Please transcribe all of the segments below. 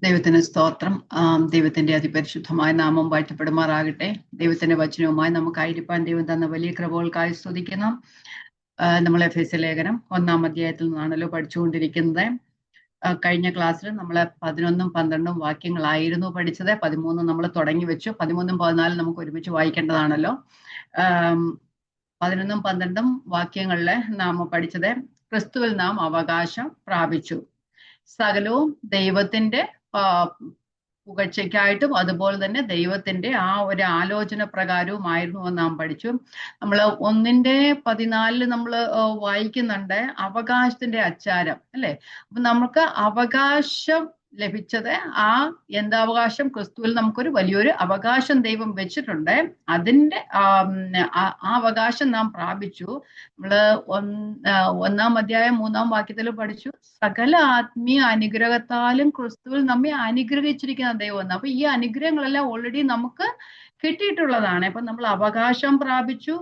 ദൈവത്തിന് സ്തോത്രം. ദൈവത്തിന്റെ അതിപരിശുദ്ധമായ നാമം വാഴ്ത്തപ്പെടുമാറാകട്ടെ. ദൈവത്തിന്റെ വചനവുമായി നമുക്കായിരിക്കാൻ ദൈവം തന്ന വലിയ കൃപകൾക്കായി സ്തുതിക്കുന്നു. നമ്മൾ എഫേസ്യ ലേഖനം 1-ാം അധ്യായത്തിൽ നിന്നാണല്ലോ പഠിച്ചുകൊണ്ടിരിക്കുന്നത്. കഴിഞ്ഞ ക്ലാസ്സിൽ നമ്മൾ 11ഉം 12ഉം വാക്യങ്ങളായിരുന്നു പഠിച്ചത്. 13 നമ്മൾ തുടങ്ങി വെച്ചു. 13ഉം 14ഉം നമുക്ക് ഒരുമിച്ച് വായിക്കേണ്ടതാണല്ലോ. 11ഉം 12ഉം വാക്യങ്ങളില് നാം പഠിച്ചത് ക്രിസ്തുവിൽ നാം അവകാശം പ്രാപിച്ചു, സകലവും ദൈവത്തിന്റെ പുകഴ്ചയ്ക്കായിട്ടും അതുപോലെ തന്നെ ദൈവത്തിന്റെ ആ ഒരു ആലോചന പ്രകാരവുമായിരുന്നു എന്ന് നാം പഠിച്ചു. നമ്മൾ 1:14 നമ്മൾ വായിക്കുന്നുണ്ട് അവകാശത്തിന്റെ അച്ചാരം, അല്ലെ? അപ്പൊ നമുക്ക് അവകാശം ലഭിച്ചത് എന്താവകാശം? ക്രിസ്തുവിൽ നമുക്കൊരു വലിയൊരു അവകാശം ദൈവം വെച്ചിട്ടുണ്ട്. അതിന്റെ ആ അവകാശം നാം പ്രാപിച്ചു. നമ്മള് 1-ാം അധ്യായം 3-ാം വാക്യത്തിൽ പഠിച്ചു, സകല ആത്മീയ അനുഗ്രഹത്താലും ക്രിസ്തുവിൽ നമ്മെ അനുഗ്രഹിച്ചിരിക്കുന്ന ദൈവം. അപ്പൊ ഈ അനുഗ്രഹങ്ങളെല്ലാം ഓൾറെഡി നമുക്ക് കിട്ടിയിട്ടുള്ളതാണ്. അപ്പൊ നമ്മൾ അവകാശം പ്രാപിച്ചു.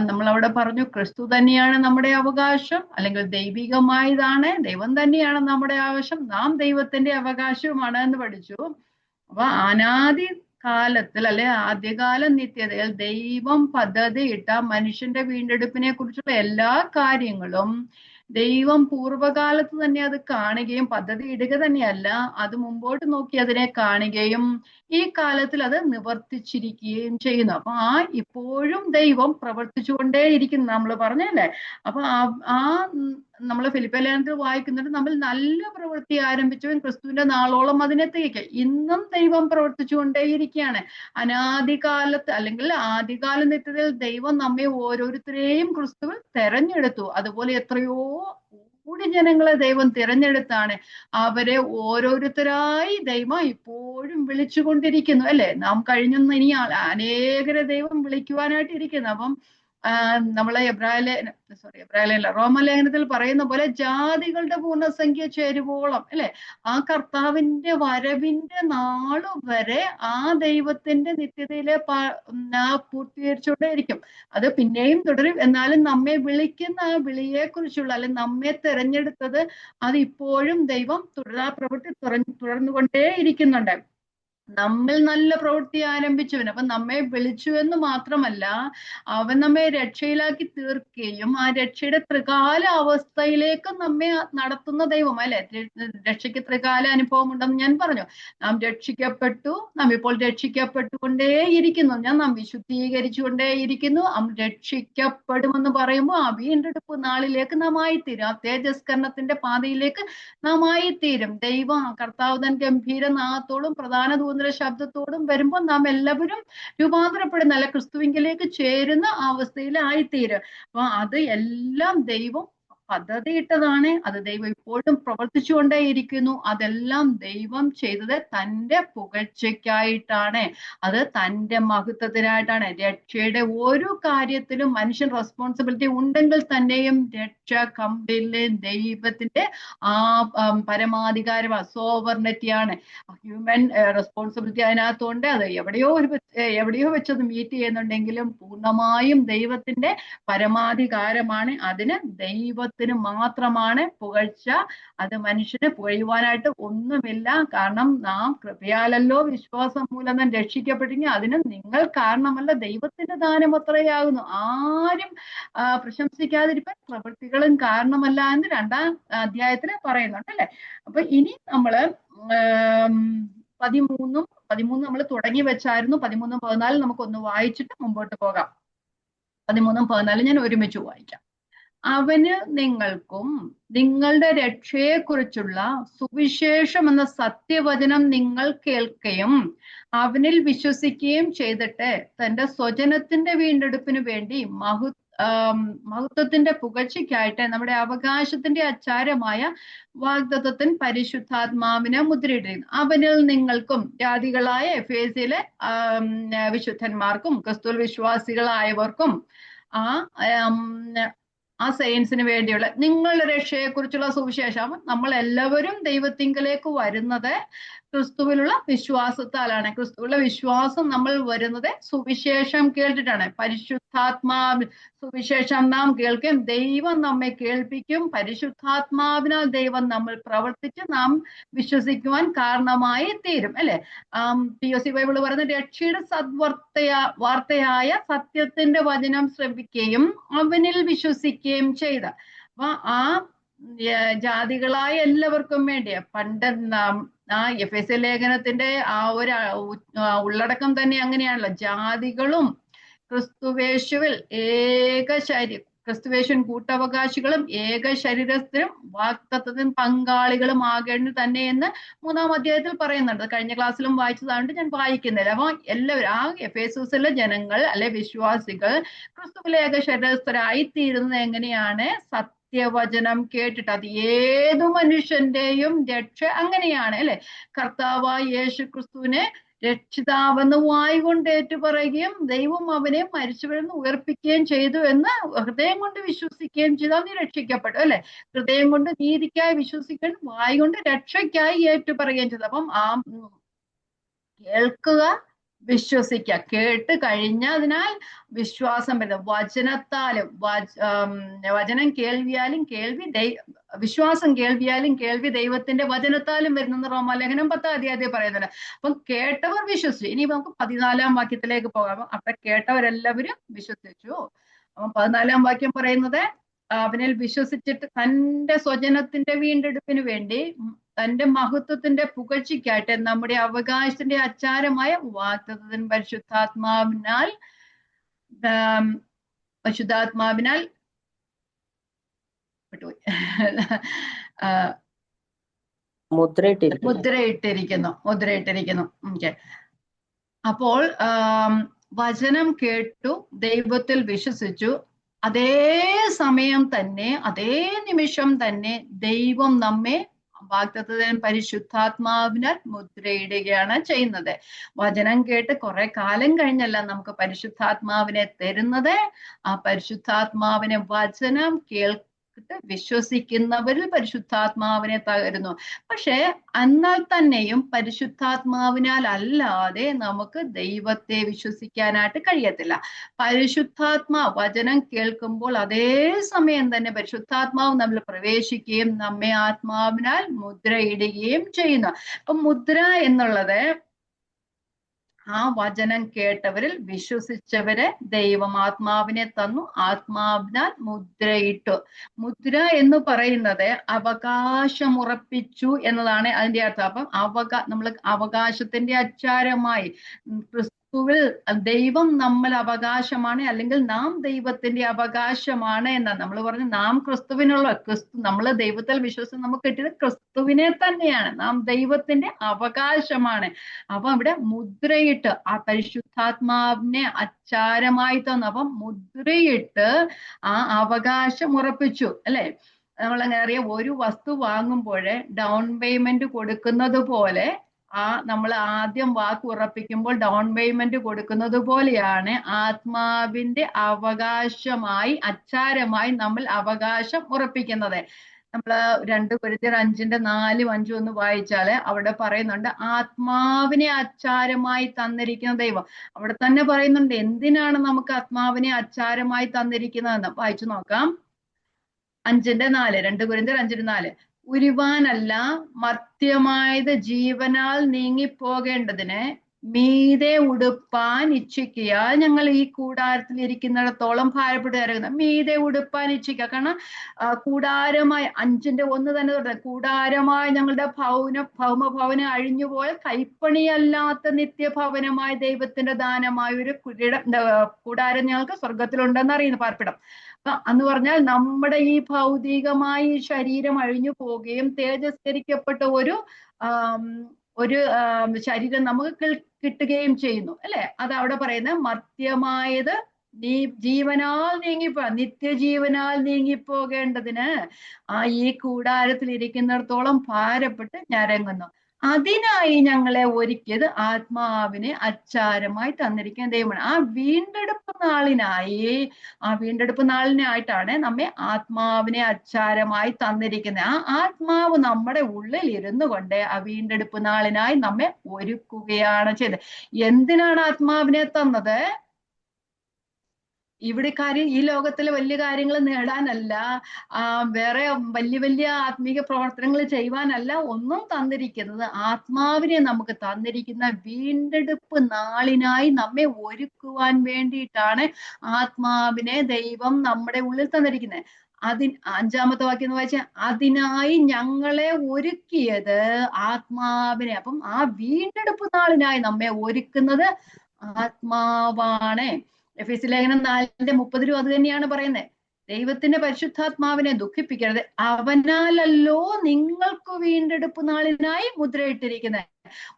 നമ്മൾ അവിടെ പറഞ്ഞു ക്രിസ്തു തന്നെയാണ് നമ്മുടെ അവകാശം, അല്ലെങ്കിൽ ദൈവികമായതാണ്, ദൈവം തന്നെയാണ് നമ്മുടെ അവകാശം, നാം ദൈവത്തിന്റെ അവകാശവുമാണ് എന്ന് പഠിച്ചു. അപ്പൊ അനാദി കാലത്തിൽ അല്ലെ ആദ്യകാല നിത്യതയിൽ ദൈവം പദ്ധതിയിട്ട മനുഷ്യന്റെ വീണ്ടെടുപ്പിനെ കുറിച്ചുള്ള എല്ലാ കാര്യങ്ങളും ദൈവം പൂർവ്വകാലത്ത് തന്നെ അത് കാണുകയും, പദ്ധതി ഇടുക തന്നെയല്ല, അത് മുമ്പോട്ട് നോക്കി അതിനെ കാണുകയും ഈ കാലത്തിൽ അത് നിവർത്തിച്ചിരിക്കുകയും ചെയ്യുന്നു. അപ്പൊ ഇപ്പോഴും ദൈവം പ്രവർത്തിച്ചുകൊണ്ടേയിരിക്കുന്നു, നമ്മൾ പറഞ്ഞല്ലേ. അപ്പൊ നമ്മൾ ഫിലിപ്പിയ ലേഖനത്തിൽ വായിക്കുന്നുണ്ട്, നമ്മൾ നല്ല പ്രവൃത്തി ആരംഭിച്ചവൻ ക്രിസ്തുവിന്റെ നാളോളം അതിനെ തികയ്ക്കുക. ഇന്നും ദൈവം പ്രവർത്തിച്ചുകൊണ്ടേയിരിക്കുകയാണ്. അനാദികാലത്ത് അല്ലെങ്കിൽ ആദികാല നിത്യതയിൽ ദൈവം നമ്മെ ഓരോരുത്തരെയും ക്രിസ്തുവിൽ തെരഞ്ഞെടുത്തു. അതുപോലെ എത്രയോ കൂടി ജനങ്ങളെ ദൈവം തിരഞ്ഞെടുത്താണ് അവരെ ഓരോരുത്തരായി ദൈവം ഇപ്പോഴും വിളിച്ചുകൊണ്ടിരിക്കുന്നു, അല്ലെ? നാം കഴിഞ്ഞൊന്നും ഇനി അനേകരെ ദൈവം വിളിക്കുവാനായിട്ട് ഇരിക്കുന്നു. അപ്പം നമ്മളെ റോമലേഖനത്തിൽ പറയുന്ന പോലെ ജാതികളുടെ പൂർണ്ണസംഖ്യ ചേരുവോളം, അല്ലെ, ആ കർത്താവിന്റെ വരവിന്റെ നാളു വരെ ആ ദൈവത്തിന്റെ നിത്യതയിലെ പൂർത്തീകരിച്ചുകൊണ്ടേയിരിക്കും. അത് പിന്നെയും തുടരും. എന്നാലും നമ്മെ വിളിക്കുന്ന ആ വിളിയെ കുറിച്ചുള്ള, അല്ലെങ്കിൽ നമ്മെ തെരഞ്ഞെടുത്തത്, അത് ഇപ്പോഴും ദൈവം പ്രവൃത്തി തുടർന്നുകൊണ്ടേ ഇരിക്കുന്നുണ്ട്. നമ്മിൽ നല്ല പ്രവൃത്തി ആരംഭിച്ചവൻ, അപ്പൊ നമ്മെ വിളിച്ചു എന്ന് മാത്രമല്ല, അവൻ നമ്മെ രക്ഷയിലാക്കി തീർക്കുകയും ആ രക്ഷയുടെ ത്രികാല അവസ്ഥയിലേക്ക് നമ്മെ നടത്തുന്ന ദൈവം, അല്ലെ? രക്ഷയ്ക്ക് ത്രികാല അനുഭവം ഉണ്ടെന്ന് ഞാൻ പറഞ്ഞു. നാം രക്ഷിക്കപ്പെട്ടു, നാം ഇപ്പോൾ രക്ഷിക്കപ്പെട്ടുകൊണ്ടേയിരിക്കുന്നു, നാം വിശുദ്ധീകരിച്ചുകൊണ്ടേയിരിക്കുന്നു. രക്ഷിക്കപ്പെടുമെന്ന് പറയുമ്പോൾ ആ വീണ്ടെടുപ്പ് നാളിലേക്ക് നാം ആയിത്തീരും, ആ തേജസ്കരണത്തിന്റെ പാതയിലേക്ക് നാം ആയിത്തീരും. ദൈവം കർത്താവ് തൻ ഗംഭീരനാഥത്തോടും പ്രധാന ശബ്ദത്തോടും വരുമ്പോൾ നാം എല്ലാവരും രൂപാന്തരപ്പെടുന്ന, അല്ല, ക്രിസ്തുവിങ്കിലേക്ക് ചേരുന്ന അവസ്ഥയിലായിത്തീരും. അപ്പൊ അത് എല്ലാം ദൈവം പദ്ധതിയിട്ടതാണ്. അത് ദൈവം ഇപ്പോഴും പ്രവർത്തിച്ചുകൊണ്ടേയിരിക്കുന്നു. അതെല്ലാം ദൈവം ചെയ്തത് തൻ്റെ പുകഴ്ചയ്ക്കായിട്ടാണ്, അത് തൻ്റെ മഹത്വത്തിനായിട്ടാണ്. രക്ഷയുടെ ഒരു കാര്യത്തിലും മനുഷ്യൻ റെസ്പോൺസിബിലിറ്റി ഉണ്ടെങ്കിൽ തന്നെയും രക്ഷ കംപ്ലീറ്റ്ലി ദൈവത്തിന്റെ പരമാധികാരമാണ്, സോവർണിറ്റിയാണ്. ഹ്യൂമൻ റെസ്പോൺസിബിലിറ്റി അതിനകത്തുണ്ട്. അത് എവിടെയോ വെച്ചത് മീറ്റ് ചെയ്യുന്നുണ്ടെങ്കിലും പൂർണ്ണമായും ദൈവത്തിന്റെ പരമാധികാരമാണ്. അതിന് ദൈവത്തിന് മാത്രമാണ് പുകഴ്ച. അത് മനുഷ്യന് പുകഴുവാനായിട്ട് ഒന്നുമില്ല. കാരണം നാം കൃപയാലല്ലോ വിശ്വാസം മൂലം നാം രക്ഷിക്കപ്പെട്ടെങ്കിൽ അതിന് നിങ്ങൾ കാരണമല്ല, ദൈവത്തിന്റെ ദാനം അത്രയാകുന്നു. ആരും പ്രശംസിക്കാതിരിക്കാൻ പ്രവൃത്തികളും കാരണമല്ല എന്ന് 2-ാം അധ്യായത്തിൽ പറയുന്നുണ്ട്, അല്ലെ? അപ്പൊ ഇനി നമ്മള് 13 നമ്മൾ തുടങ്ങി വെച്ചായിരുന്നു. 13, 14 നമുക്കൊന്ന് വായിച്ചിട്ട് മുമ്പോട്ട് പോകാം. 13, 14 ഞാൻ ഒരുമിച്ച് വായിക്കാം. അവന് നിങ്ങൾക്കും നിങ്ങളുടെ രക്ഷയെക്കുറിച്ചുള്ള സുവിശേഷം എന്ന സത്യവചനം നിങ്ങൾ കേൾക്കുകയും അവനിൽ വിശ്വസിക്കുകയും ചെയ്തിട്ട് തന്റെ സ്വജനത്തിന്റെ വീണ്ടെടുപ്പിന് വേണ്ടി മഹത്വത്തിന്റെ പുകഴ്ചയ്ക്കായിട്ട് നമ്മുടെ അവകാശത്തിന്റെ അച്ചാരമായ വാഗ്ദത്തത്തിൻ പരിശുദ്ധാത്മാവിനെ മുദ്രയിട്ടിരിക്കുന്നു. അവനിൽ നിങ്ങൾക്കും ജാതികളായ എഫേസ്യയിലെ വിശുദ്ധന്മാർക്കും ക്രിസ്തുവിൽ വിശ്വാസികളായവർക്കും ആ സയൻസിന് വേണ്ടിയുള്ള നിങ്ങളുടെ രക്ഷയെക്കുറിച്ചുള്ള സുവിശേഷം. നമ്മൾ എല്ലാവരും ദൈവത്തിങ്കലേക്ക് വരുന്നത് ക്രിസ്തുവിലുള്ള വിശ്വാസത്താലാണ്. ക്രിസ്തുവിലുള്ള വിശ്വാസം നമ്മൾ വരുന്നത് സുവിശേഷം കേട്ടിട്ടാണ്. സുവിശേഷം നാം കേൾക്കും, ദൈവം നമ്മെ കേൾപ്പിക്കും, പരിശുദ്ധാത്മാവിനാൽ ദൈവം നമ്മൾ പ്രവർത്തിച്ച് നാം വിശ്വസിക്കുവാൻ കാരണമായി തീരും, അല്ലെ? POC ബൈബിള് പറയുന്ന രക്ഷയുടെ വാർത്തയായ സത്യത്തിന്റെ വചനം ശ്രവിക്കുകയും അവനിൽ വിശ്വസിക്കുകയും ചെയ്ത. അപ്പൊ ആ ജാതികളായ എല്ലാവർക്കും വേണ്ടിയാ പണ്ട് ആ എഫെസ്യ ലേഖനത്തിന്റെ ആ ഒരു ഉള്ളടക്കം തന്നെ അങ്ങനെയാണല്ലോ. ജാതികളും ക്രിസ്തുവേശുവിൽ ക്രിസ്തുവേശുവിൻ കൂട്ടവകാശികളും ഏക ശരീരത്തിലും വാഗ്ദത്തത്തിനും പങ്കാളികളും ആകേണ്ടത് തന്നെ എന്ന് 3-ാം അധ്യായത്തിൽ പറയുന്നുണ്ട്. കഴിഞ്ഞ ക്ലാസ്സിലും വായിച്ചതാണ്ട് ഞാൻ വായിക്കുന്നില്ല. അപ്പൊ എല്ലാവരും ആ എഫേസൂസിലെ ജനങ്ങൾ അല്ലെ വിശ്വാസികൾ ക്രിസ്തുവിലെ ഏക ശരീരസ്ഥരായി തീരുന്നത് എങ്ങനെയാണ്? സത്യവചനം കേട്ടിട്ട്. അത് ഏതു മനുഷ്യന്റെയും രക്ഷ അങ്ങനെയാണ്, അല്ലെ? കർത്താവായ യേശു ക്രിസ്തുവിനെ രക്ഷിതാവെന്ന് വായ്കൊണ്ട് ഏറ്റുപറയുകയും ദൈവം അവനെ മരിച്ചവരിൽ നിന്ന് ഉയർപ്പിക്കുകയും ചെയ്തു എന്ന് ഹൃദയം കൊണ്ട് വിശ്വസിക്കുകയും ചെയ്താൽ നീ രക്ഷിക്കപ്പെട്ടു, അല്ലെ? ഹൃദയം കൊണ്ട് നീതിക്കായി വിശ്വസിക്കുകയും വായ് കൊണ്ട് രക്ഷയ്ക്കായി ഏറ്റുപറയുകയും ചെയ്തു. അപ്പം ആ കേൾക്കുക, വിശ്വസിക്കുക. കേട്ട് കഴിഞ്ഞതിനാൽ വിശ്വാസം വരുന്നത്. വചനത്താലും വചനം കേൾവിയാലും വിശ്വാസം കേൾവിയാലും കേൾവി ദൈവത്തിന്റെ വചനത്താലും വരുന്നെന്ന് റോമാലേഖനം 10-ാം അധ്യായത്തിൽ പറയുന്നുണ്ട്. അപ്പം കേട്ടവർ വിശ്വസിച്ചു. ഇനി നമുക്ക് 14-ാം വാക്യത്തിലേക്ക് പോകാം. അവിടെ കേട്ടവരെല്ലാവരും വിശ്വസിച്ചു. അപ്പം 14-ാം വാക്യം പറയുന്നത്, അവനിൽ വിശ്വസിച്ചിട്ട് തന്റെ സ്വജനത്തിന്റെ വീണ്ടെടുപ്പിന് വേണ്ടി തന്റെ മഹത്വത്തിന്റെ പുകഴ്ചയ്ക്കായിട്ട് നമ്മുടെ അവകാശത്തിന്റെ അച്ചാരമായ വാഗ്ദത്തത്തിൻ പരിശുദ്ധാത്മാവിനാൽ മുദ്രയിട്ടിരിക്കുന്നു. ഓക്കെ. അപ്പോൾ വചനം കേട്ടു, ദൈവത്തിൽ വിശ്വസിച്ചു. അതേ സമയം തന്നെ, അതേ നിമിഷം തന്നെ ദൈവം നമ്മെ വാഗ്ദത്തത്തിൻ പരിശുദ്ധാത്മാവിനാൽ മുദ്രയിടുകയാണ് ചെയ്യുന്നത്. വചനം കേട്ട് കുറെ കാലം കഴിഞ്ഞല്ല നമുക്ക് പരിശുദ്ധാത്മാവിനെ തരുന്നത്. ആ പരിശുദ്ധാത്മാവിനെ വചനം കേൾക്കിട്ട് വിശ്വസിക്കുന്നവരിൽ പരിശുദ്ധാത്മാവിനെ തകരുന്നു. പക്ഷെ എന്നാൽ തന്നെയും പരിശുദ്ധാത്മാവിനാൽ അല്ലാതെ നമുക്ക് ദൈവത്തെ വിശ്വസിക്കാനായിട്ട് കഴിയത്തില്ല. വചനം കേൾക്കുമ്പോൾ അതേ സമയം തന്നെ പരിശുദ്ധാത്മാവ് നമ്മൾ പ്രവേശിക്കുകയും നമ്മെ ആത്മാവിനാൽ മുദ്രയിടുകയും ചെയ്യുന്നു. അപ്പൊ മുദ്ര എന്നുള്ളത് ആ വചനം കേട്ടവരിൽ വിശ്വസിച്ചവരെ ദൈവം ആത്മാവിനെ തന്നു, ആത്മാവിനാൽ മുദ്രയിട്ടു. മുദ്ര എന്ന് പറയുന്നത് അവകാശമുറപ്പിച്ചു എന്നതാണ് അതിന്റെ അർത്ഥം. അപ്പം നമ്മൾ അവകാശത്തിന്റെ അച്ചാരമായി ക്രിസ്തുവിൽ ദൈവം നമ്മൾ അവകാശമാണ്, അല്ലെങ്കിൽ നാം ദൈവത്തിന്റെ അവകാശമാണ് എന്നാണ് നമ്മൾ പറഞ്ഞു. നാം ക്രിസ്തുവിനുള്ള നമ്മൾ ദൈവത്തിൽ വിശ്വസിച്ച് നമുക്ക് കിട്ടിയത് ക്രിസ്തുവിനെ തന്നെയാണ്. നാം ദൈവത്തിന്റെ അവകാശമാണ്. അപ്പൊ അവിടെ മുദ്രയിട്ട് ആ പരിശുദ്ധാത്മാവിനെ അച്ചാരമായി തന്നു. അപ്പം മുദ്രയിട്ട് ആ അവകാശം ഉറപ്പിച്ചു, അല്ലെ? നമ്മളങ്ങനെ അറിയാം, ഒരു വസ്തു വാങ്ങുമ്പോഴേ ഡൗൺ പേയ്മെന്റ് കൊടുക്കുന്നത് പോലെ നമ്മൾ ആദ്യം വാക്ക് ഉറപ്പിക്കുമ്പോൾ ഡൗൺ പേയ്മെന്റ് കൊടുക്കുന്നത് പോലെയാണ് ആത്മാവിന്റെ അവകാശമായി, അച്ചാരമായി നമ്മൾ അവകാശം ഉറപ്പിക്കുന്നത്. നമ്മള് 2 Corinthians 5:4-5 ഒന്ന് വായിച്ചാല് അവിടെ പറയുന്നുണ്ട് ആത്മാവിനെ അച്ചാരമായി തന്നിരിക്കുന്ന ദൈവം. അവിടെ തന്നെ പറയുന്നുണ്ട് എന്തിനാണ് നമുക്ക് ആത്മാവിനെ അച്ചാരമായി തന്നിരിക്കുന്നതെന്ന്. വായിച്ചു നോക്കാം. 5:4, 2 Corinthians 5:4. ഉരുവാനല്ല, മർത്യമായത് ജീവനാൽ നീങ്ങിപ്പോകേണ്ടതിന് മീതെ ഉടുപ്പാൻ ഇച്ഛിക്കയാൽ ഞങ്ങൾ ഈ കൂടാരത്തിൽ ഇരിക്കുന്നിടത്തോളം ഭാരപ്പെട്ട് ഇറങ്ങുന്നത്. മീതെ ഉടുപ്പാൻ ഇച്ഛിക്കുക. കാരണം കൂടാരമായി 5:1 തന്നെ തുടങ്ങുന്നത്, കൂടാരമായി ഞങ്ങളുടെ ഭൗമഭവനം അഴിഞ്ഞുപോയ കൈപ്പണിയല്ലാത്ത നിത്യഭവനമായ ദൈവത്തിന്റെ ദാനമായ ഒരു കൂടാരം ഞങ്ങൾക്ക് സ്വർഗത്തിലുണ്ടെന്ന് അറിയുന്നു, പാർപ്പിടം. എന്ന് പറഞ്ഞാൽ നമ്മുടെ ഈ ഭൗതികമായ ശരീരം അഴിഞ്ഞു പോവുകയും തേജസ്കരിക്കപ്പെട്ട ഒരു ശരീരം നമുക്ക് കിട്ടുകയും ചെയ്യുന്നു, അല്ലെ? അത് അവിടെ പറയുന്നത് മർത്യമായത് ജീവനാൽ നിത്യജീവനാൽ നീങ്ങിപ്പോകേണ്ടതിന് ഈ കൂടാരത്തിൽ ഇരിക്കുന്നിടത്തോളം ഭാരപ്പെട്ട് ഞരങ്ങുന്നു. അതിനായി ഞങ്ങളെ ഒരുക്കിയത് ആത്മാവിനെ അച്ചാരമായി തന്നിരിക്കുന്ന ദൈവമാണ്. ആ വീണ്ടെടുപ്പ് നാളിനായിട്ടാണ് നമ്മെ ആത്മാവിനെ അച്ചാരമായി തന്നിരിക്കുന്നത്. ആ ആത്മാവ് നമ്മുടെ ഉള്ളിൽ ഇരുന്നു കൊണ്ട് ആ വീണ്ടെടുപ്പ് നാളിനായി നമ്മെ ഒരുക്കുകയാണ് ചെയ്തത്. എന്തിനാണ് ആത്മാവിനെ തന്നത്? ഇവിടെ കാര്യം ഈ ലോകത്തിലെ വലിയ കാര്യങ്ങൾ നേടാനല്ല, വേറെ വലിയ വലിയ ആത്മീക പ്രവർത്തനങ്ങൾ ചെയ്യുവാനല്ല ഒന്നും തന്നിരിക്കുന്നത്. ആത്മാവിനെ നമുക്ക് തന്നിരിക്കുന്ന വീണ്ടെടുപ്പ് നാളിനായി നമ്മെ ഒരുക്കുവാൻ വേണ്ടിയിട്ടാണ് ആത്മാവിനെ ദൈവം നമ്മുടെ ഉള്ളിൽ തന്നിരിക്കുന്നത്. 5-ാമത്തെ വാക്യം എന്ന് വായിച്ചാൽ, അതിനായി ഞങ്ങളെ ഒരുക്കിയത് ആത്മാവിനെ. അപ്പം ആ വീണ്ടെടുപ്പ് നാളിനായി നമ്മെ ഒരുക്കുന്നത് ആത്മാവാണ്. എഫെസ്യ ലേഖനം 4:30 അത് തന്നെയാണ് പറയുന്നത്. ദൈവത്തിന്റെ പരിശുദ്ധാത്മാവിനെ ദുഃഖിപ്പിക്കരുത്, അവനാലല്ലോ നിങ്ങൾക്ക് വീണ്ടെടുപ്പ് നാളിനായി മുദ്രയിട്ടിരിക്കുന്നത്.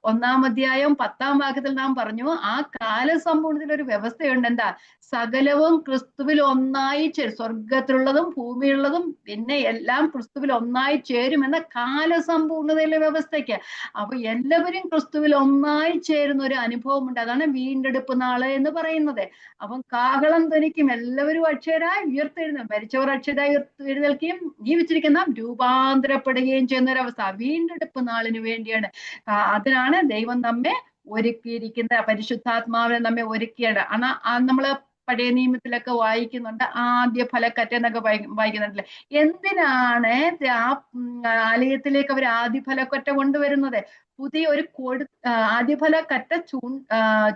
1-ാം അധ്യായം 10-ാം വാക്യത്തിൽ നാം പറഞ്ഞു, ആ കാലസമ്പൂർണത്തിൽ ഒരു വ്യവസ്ഥയുണ്ട്. എന്താ? സകലവും ക്രിസ്തുവിൽ ഒന്നായി സ്വർഗത്തിലുള്ളതും ഭൂമിയിലുള്ളതും പിന്നെ എല്ലാം ക്രിസ്തുവിൽ ഒന്നായി ചേരുമെന്ന കാലസമ്പൂർണതയിലെ വ്യവസ്ഥയ്ക്ക്. അപ്പൊ എല്ലാവരും ക്രിസ്തുവിൽ ഒന്നായി ചേരുന്ന ഒരു അനുഭവം ഉണ്ട്. അതാണ് വീണ്ടെടുപ്പ് നാള് എന്ന് പറയുന്നത്. അപ്പം കാഹളം ധ്വനിക്കും, എല്ലാവരും അക്ഷരായി ഉയർത്തെഴുന്നേൽക്കും, മരിച്ചവർ അക്ഷരായി എഴുന്നേൽക്കുകയും ജീവിച്ചിരിക്കുന്ന രൂപാന്തരപ്പെടുകയും ചെയ്യുന്ന ഒരവസ്ഥ വീണ്ടെടുപ്പ് നാളിന് വേണ്ടിയാണ്. അതിനാണ് ദൈവം നമ്മെ ഒരുക്കിയിരിക്കുന്നത്. പരിശുദ്ധാത്മാവിനെ നമ്മെ ഒരുക്കിയാണ്. നമ്മള് പഴയ നിയമത്തിലൊക്കെ വായിക്കുന്നുണ്ട്, ആദ്യ ഫലക്കറ്റ എന്നൊക്കെ വായിക്കുന്നുണ്ടല്ലേ. എന്തിനാണ് ആലയത്തിലേക്ക് അവർ ആദ്യ ഫലക്കറ്റ കൊണ്ടുവരുന്നത്? പുതിയ ഒരു ആദ്യഫലക്കറ്റ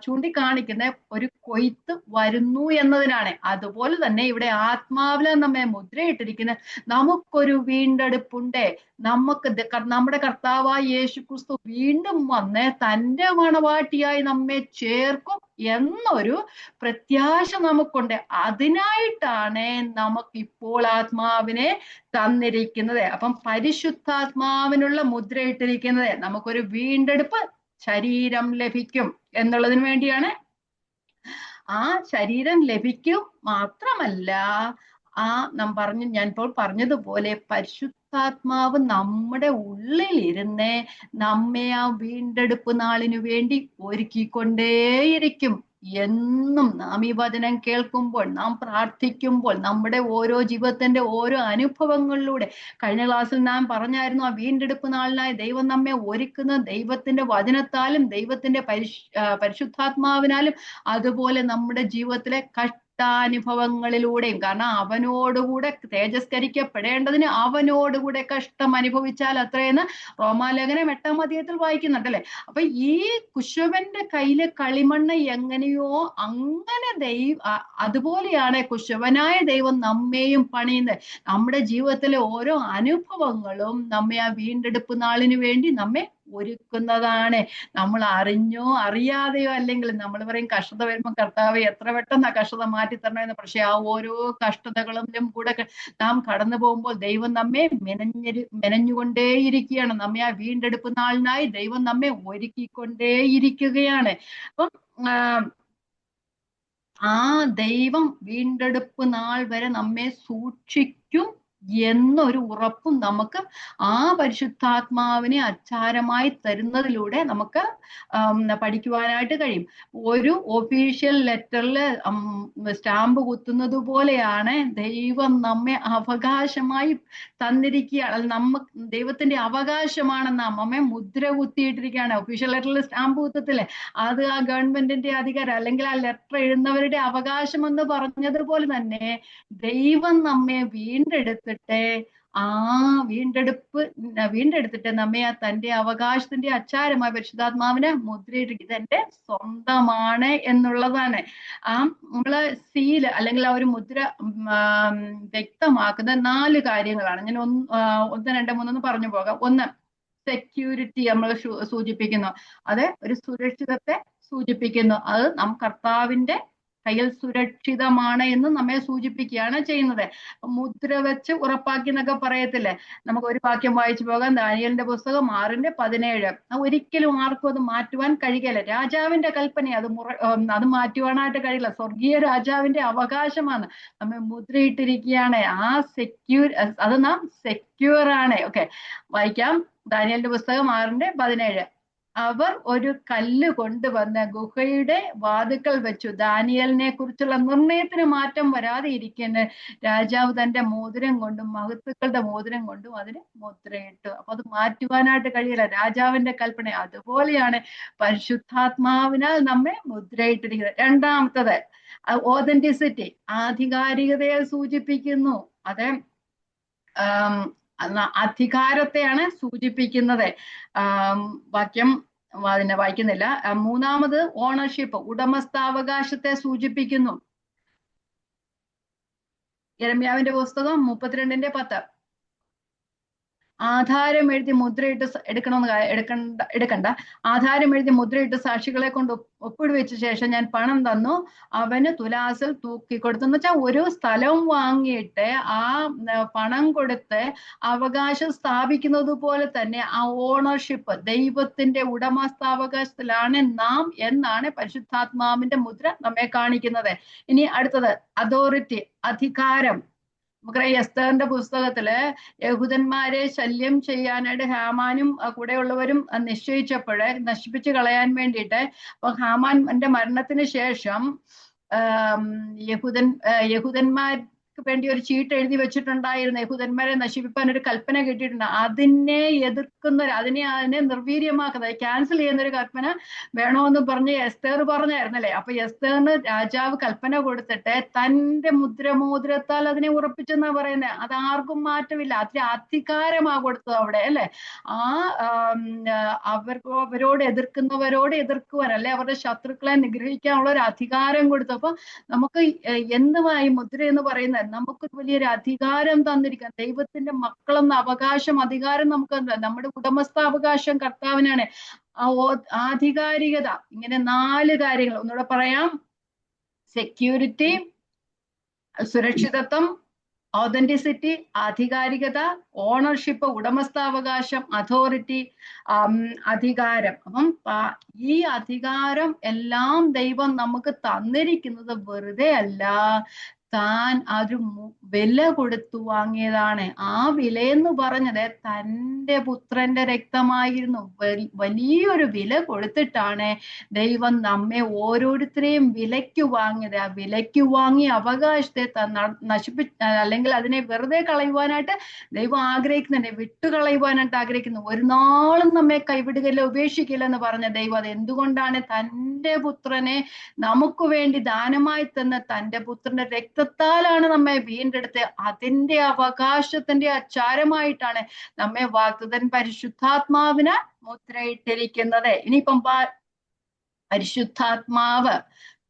ചൂണ്ടിക്കാണിക്കുന്ന ഒരു കൊയ്ത്ത് വരുന്നു എന്നതിനാണ്. അതുപോലെ തന്നെ ഇവിടെ ആത്മാവിനെ നമ്മെ മുദ്രയിട്ടിരിക്കുന്ന നമുക്കൊരു വീണ്ടെടുപ്പുണ്ട്. നമ്മുടെ കർത്താവായ യേശു ക്രിസ്തു വീണ്ടും വന്ന് തന്റെ മണവാട്ടിയായി നമ്മെ ചേർക്കും എന്നൊരു പ്രത്യാശ നമുക്കുണ്ട്. അതിനായിട്ടാണ് നമുക്കിപ്പോൾ ആത്മാവിനെ തന്നിരിക്കുന്നത്. അപ്പം പരിശുദ്ധാത്മാവിനുള്ള മുദ്രയിട്ടിരിക്കുന്നത് നമുക്കൊരു വീണ്ടെടുപ്പ് ശരീരം ലഭിക്കും എന്നുള്ളതിന് വേണ്ടിയാണ്. ആ ശരീരം ലഭിക്കും മാത്രമല്ല, ഞാനിപ്പോൾ പറഞ്ഞതുപോലെ പരിശുദ്ധാത്മാവ് നമ്മുടെ ഉള്ളിലിരുന്ന് നമ്മെ ആ വീണ്ടെടുപ്പ് നാളിനു വേണ്ടി ഒരുക്കിക്കൊണ്ടേയിരിക്കും. എന്നും നാം ഈ വചനം കേൾക്കുമ്പോൾ, നാം പ്രാർത്ഥിക്കുമ്പോൾ, നമ്മുടെ ഓരോ ജീവിതത്തിന്റെ ഓരോ അനുഭവങ്ങളിലൂടെ, കഴിഞ്ഞ ക്ലാസ്സിൽ നാം പറഞ്ഞായിരുന്നു, ആ വീണ്ടെടുപ്പ് നാളിനായി ദൈവം നമ്മെ ഒരുക്കുന്ന ദൈവത്തിന്റെ വചനത്താലും ദൈവത്തിന്റെ പരിശുദ്ധാത്മാവിനാലും അതുപോലെ നമ്മുടെ ജീവിതത്തിലെ കഷ്ടാനുഭവങ്ങളിലൂടെയും. കാരണം അവനോടുകൂടെ തേജസ്കരിക്കപ്പെടേണ്ടതിന് അവനോടുകൂടെ കഷ്ടം അനുഭവിച്ചാൽ അത്രയെന്ന് റോമാലേഖനം 8-ാം അധ്യായത്തിൽ വായിക്കുന്നുണ്ടല്ലേ. അപ്പൊ ഈ കുശവന്റെ കയ്യിലെ കളിമണ്ണ് എങ്ങനെയോ അങ്ങനെ അതുപോലെയാണ് കുശവനായ ദൈവം നമ്മെയും പണിയുന്നത്. നമ്മുടെ ജീവിതത്തിലെ ഓരോ അനുഭവങ്ങളും നമ്മെ ആ വീണ്ടെടുപ്പ് നാളിന് വേണ്ടി നമ്മെ ഒരുക്കുന്നതാണ്. നമ്മൾ അറിഞ്ഞോ അറിയാതെയോ, അല്ലെങ്കിൽ നമ്മൾ പറയും കഷ്ടത വരുമ്പോൾ കർത്താവ് എത്ര പെട്ടെന്ന് ആ കഷ്ടത മാറ്റി തരണമെന്ന്. പക്ഷെ ആ ഓരോ കഷ്ടതകളിലും കൂടെ നാം കടന്നു പോകുമ്പോൾ ദൈവം നമ്മെ മെനഞ്ഞുകൊണ്ടേയിരിക്കുകയാണ്. നമ്മെ ആ വീണ്ടെടുപ്പ് നാളിനായി ദൈവം നമ്മെ ഒരുക്കിക്കൊണ്ടേയിരിക്കുകയാണ്. അപ്പം ആ ദൈവം വീണ്ടെടുപ്പ് നാൾ വരെ നമ്മെ സൂക്ഷിക്കും എന്നൊരു ഉറപ്പും നമുക്ക് ആ പരിശുദ്ധാത്മാവിനെ അച്ചാരമായി തരുന്നതിലൂടെ നമുക്ക് പഠിക്കുവാനായിട്ട് കഴിയും. ഒരു ഒഫീഷ്യൽ ലെറ്ററിൽ സ്റ്റാമ്പ് കുത്തുന്നത് പോലെയാണ് ദൈവം നമ്മെ അവകാശമായി തന്നിരിക്കുകയാണ്. ദൈവത്തിന്റെ അവകാശമാണെന്ന് നമ്മെ മുദ്ര കുത്തിയിട്ടിരിക്കുകയാണ്. ഒഫീഷ്യൽ ലെറ്ററിൽ സ്റ്റാമ്പ് കുത്തത്തില്ലേ, അത് ആ ഗവൺമെന്റിന്റെ അധികാരം അല്ലെങ്കിൽ ആ ലെറ്റർ എഴുതുന്നവരുടെ അവകാശം എന്ന് പറഞ്ഞതുപോലെ തന്നെ ദൈവം നമ്മെ വീണ്ടെടുത്തിട്ട് വീണ്ടെടുത്തിട്ട് നമ്മെ ആ തന്റെ അവകാശത്തിന്റെ അച്ചാരമായ പരിശുദ്ധാത്മാവിനെ മുദ്രയിട്ടിരിക്കും. ഇതെന്റെ സ്വന്തമാണ് എന്നുള്ളതാണ്. നമ്മള് സീല് അല്ലെങ്കിൽ ആ ഒരു മുദ്ര വ്യക്തമാക്കുന്ന 4 കാര്യങ്ങളാണ്. ഞാൻ 1, 2, 3 പറഞ്ഞു പോകാം. 1, സെക്യൂരിറ്റി നമ്മൾ സൂചിപ്പിക്കുന്നു. അത് ഒരു സുരക്ഷിതത്തെ സൂചിപ്പിക്കുന്നു. അത് കർത്താവിന്റെ കയ്യിൽ സുരക്ഷിതമാണ് എന്ന് നമ്മെ സൂചിപ്പിക്കുകയാണ് ചെയ്യുന്നത്. മുദ്ര വെച്ച് ഉറപ്പാക്കി എന്നൊക്കെ പറയത്തില്ലേ, നമുക്ക് ഒരു വാക്യം വായിച്ചു പോകാം. ദാനിയേലിന്റെ പുസ്തകം 6:17. ഒരിക്കലും ആർക്കും അത് മാറ്റുവാൻ കഴിയില്ല. രാജാവിന്റെ കൽപ്പന, അത് മാറ്റുവാനായിട്ട് കഴിയില്ല. സ്വർഗീയ രാജാവിന്റെ അവകാശമാണ്. നമ്മെ മുദ്രയിട്ടിരിക്കുകയാണ്. ആ സെക്യൂർ, അത് നാം സെക്യൂർ ആണ്. ഓക്കെ, വായിക്കാം. ദാനിയേലിന്റെ പുസ്തകം 6:17. അവർ ഒരു കല്ല് കൊണ്ടുവന്ന് ഗുഹയുടെ വാതുക്കൽ വെച്ചു. ദാനിയേലിനെ കുറിച്ചുള്ള നിർണയത്തിന് മാറ്റം വരാതെ ഇരിക്കുന്ന രാജാവ് തന്റെ മോതിരം കൊണ്ടും മഹത്തുക്കളുടെ മോതിരം കൊണ്ടും അതിന് മുദ്രയിട്ടു. അപ്പൊ അത് മാറ്റുവാനായിട്ട് കഴിയില്ല. രാജാവിന്റെ കൽപ്പന. അതുപോലെയാണ് പരിശുദ്ധാത്മാവിനാൽ നമ്മെ മുദ്രയിട്ടിരിക്കുന്നത്. രണ്ടാമത്തത് ഓതന്റിസിറ്റി, ആധികാരികതയെ സൂചിപ്പിക്കുന്നു. അത് അധികാരത്തെയാണ് സൂചിപ്പിക്കുന്നത്. വാക്യം അതിനെ വായിക്കുന്നില്ല. മൂന്നാമത് ഓണർഷിപ്പ്, ഉടമസ്ഥാവകാശത്തെ സൂചിപ്പിക്കുന്നു. യിരെമ്യാവിന്റെ പുസ്തകം 32:10. ആധാരം എഴുതി മുദ്രയിട്ട് എടുക്കണ്ട. ആധാരം എഴുതി മുദ്രയിട്ട് സാക്ഷികളെ കൊണ്ട് ഒപ്പിടുവെച്ച ശേഷം ഞാൻ പണം തന്നു, അവന് തുലാസിൽ തൂക്കിക്കൊടുത്തു. എന്ന് വെച്ചാൽ ഒരു സ്ഥലം വാങ്ങിയിട്ട് ആ പണം കൊടുത്ത് അവകാശം സ്ഥാപിക്കുന്നത് പോലെ തന്നെ ആ ഓണർഷിപ്പ് ദൈവത്തിന്റെ ഉടമസ്ഥാവകാശത്തിലാണ് നാം എന്നാണ് പരിശുദ്ധാത്മാവിന്റെ മുദ്ര നമ്മെ കാണിക്കുന്നത്. ഇനി അടുത്തത് അതോറിറ്റി, അധികാരം. നമുക്കറിയാം, എസ്തേറിന്റെ പുസ്തകത്തില് യഹൂദന്മാരെ ശല്യം ചെയ്യാനായിട്ട് ഹാമാനും കൂടെയുള്ളവരും നിശ്ചയിച്ചപ്പോഴ് നശിപ്പിച്ചു കളയാൻ വേണ്ടിയിട്ട്, അപ്പൊ ഹാമാന്റെ മരണത്തിന് ശേഷം യഹൂദന്മാർക്ക് വേണ്ടി ഒരു ചീട്ട് എഴുതി വെച്ചിട്ടുണ്ടായിരുന്നു. യഹൂദന്മാരെ നശിപ്പിക്കാൻ ഒരു കൽപ്പന കിട്ടിയിട്ടുണ്ട്. അതിനെ അതിനെ നിർവീര്യമാക്കുന്നത്, ക്യാൻസൽ ചെയ്യുന്ന ഒരു കൽപ്പന വേണമെന്ന് പറഞ്ഞ് എസ്തേർ പറഞ്ഞായിരുന്നല്ലേ. അപ്പൊ എസ്തേറിന് രാജാവ് കൽപ്പന കൊടുത്തിട്ട് തന്റെ മോതിരത്താൽ അതിനെ ഉറപ്പിച്ചെന്നാ പറയുന്നത്. അത് ആർക്കും മാറ്റമില്ല. അതിന് അധികാരമാ കൊടുത്തത് അവിടെ, അല്ലെ. അവരോട് എതിർക്കുവാൻ, അല്ലെ അവരുടെ ശത്രുക്കളെ നിഗ്രഹിക്കാനുള്ള ഒരു അധികാരം കൊടുത്തു. അപ്പൊ നമുക്ക് എന്തുമായി മുദ്ര എന്ന് പറയുന്നത്, നമുക്ക് വലിയൊരു അധികാരം തന്നിരിക്കണം. ദൈവത്തിന്റെ മക്കളെന്ന അധികാരം നമുക്ക് നമ്മുടെ ഉടമസ്ഥാവകാശം കർത്താവിനാണ്. ആധികാരികത, ഇങ്ങനെ 4 കാര്യങ്ങൾ ഒന്നുകൂടെ പറയാം. സെക്യൂരിറ്റി, സുരക്ഷിതത്വം, ഓതന്റിസിറ്റി, ആധികാരികത, ഓണർഷിപ്പ്, ഉടമസ്ഥാവകാശം, അതോറിറ്റി, അധികാരം. അപ്പം ഈ അധികാരം എല്ലാം ദൈവം നമുക്ക് തന്നിരിക്കുന്നത് വെറുതെ അല്ല, താൻ ഒരു വില കൊടുത്തു വാങ്ങിയതാണ്. ആ വിലയെന്ന് പറഞ്ഞത് തൻ്റെ പുത്രന്റെ രക്തമായിരുന്നു. വലിയൊരു വില കൊടുത്തിട്ടാണ് ദൈവം നമ്മെ ഓരോരുത്തരെയും വിലയ്ക്ക് വാങ്ങിയത്. ആ വിലയ്ക്ക് വാങ്ങിയ അവകാശത്തെ അല്ലെങ്കിൽ അതിനെ വെറുതെ കളയുവാനായിട്ട് ദൈവം ആഗ്രഹിക്കുന്നുണ്ട്, വിട്ടുകളയുവാനായിട്ട് ആഗ്രഹിക്കുന്നു. ഒരു നാളും നമ്മെ കൈവിടുകയില്ല, ഉപേക്ഷിക്കില്ല എന്ന് പറഞ്ഞ ദൈവം അത് എന്തുകൊണ്ടാണ്? തൻ്റെ പുത്രനെ നമുക്ക് വേണ്ടി ദാനമായി തന്ന തൻ്റെ പുത്രന്റെ രക്തത്താലാണ് നമ്മെ വീണ്ടെടുത്ത് അതിന്റെ അവകാശത്തിന്റെ അച്ചാരമായിട്ടാണ് നമ്മെ വാഗ്ദത്തൻ പരിശുദ്ധാത്മാവിന് മുദ്രയിട്ടിരിക്കുന്നത്. ഇനിയിപ്പം പരിശുദ്ധാത്മാവ്,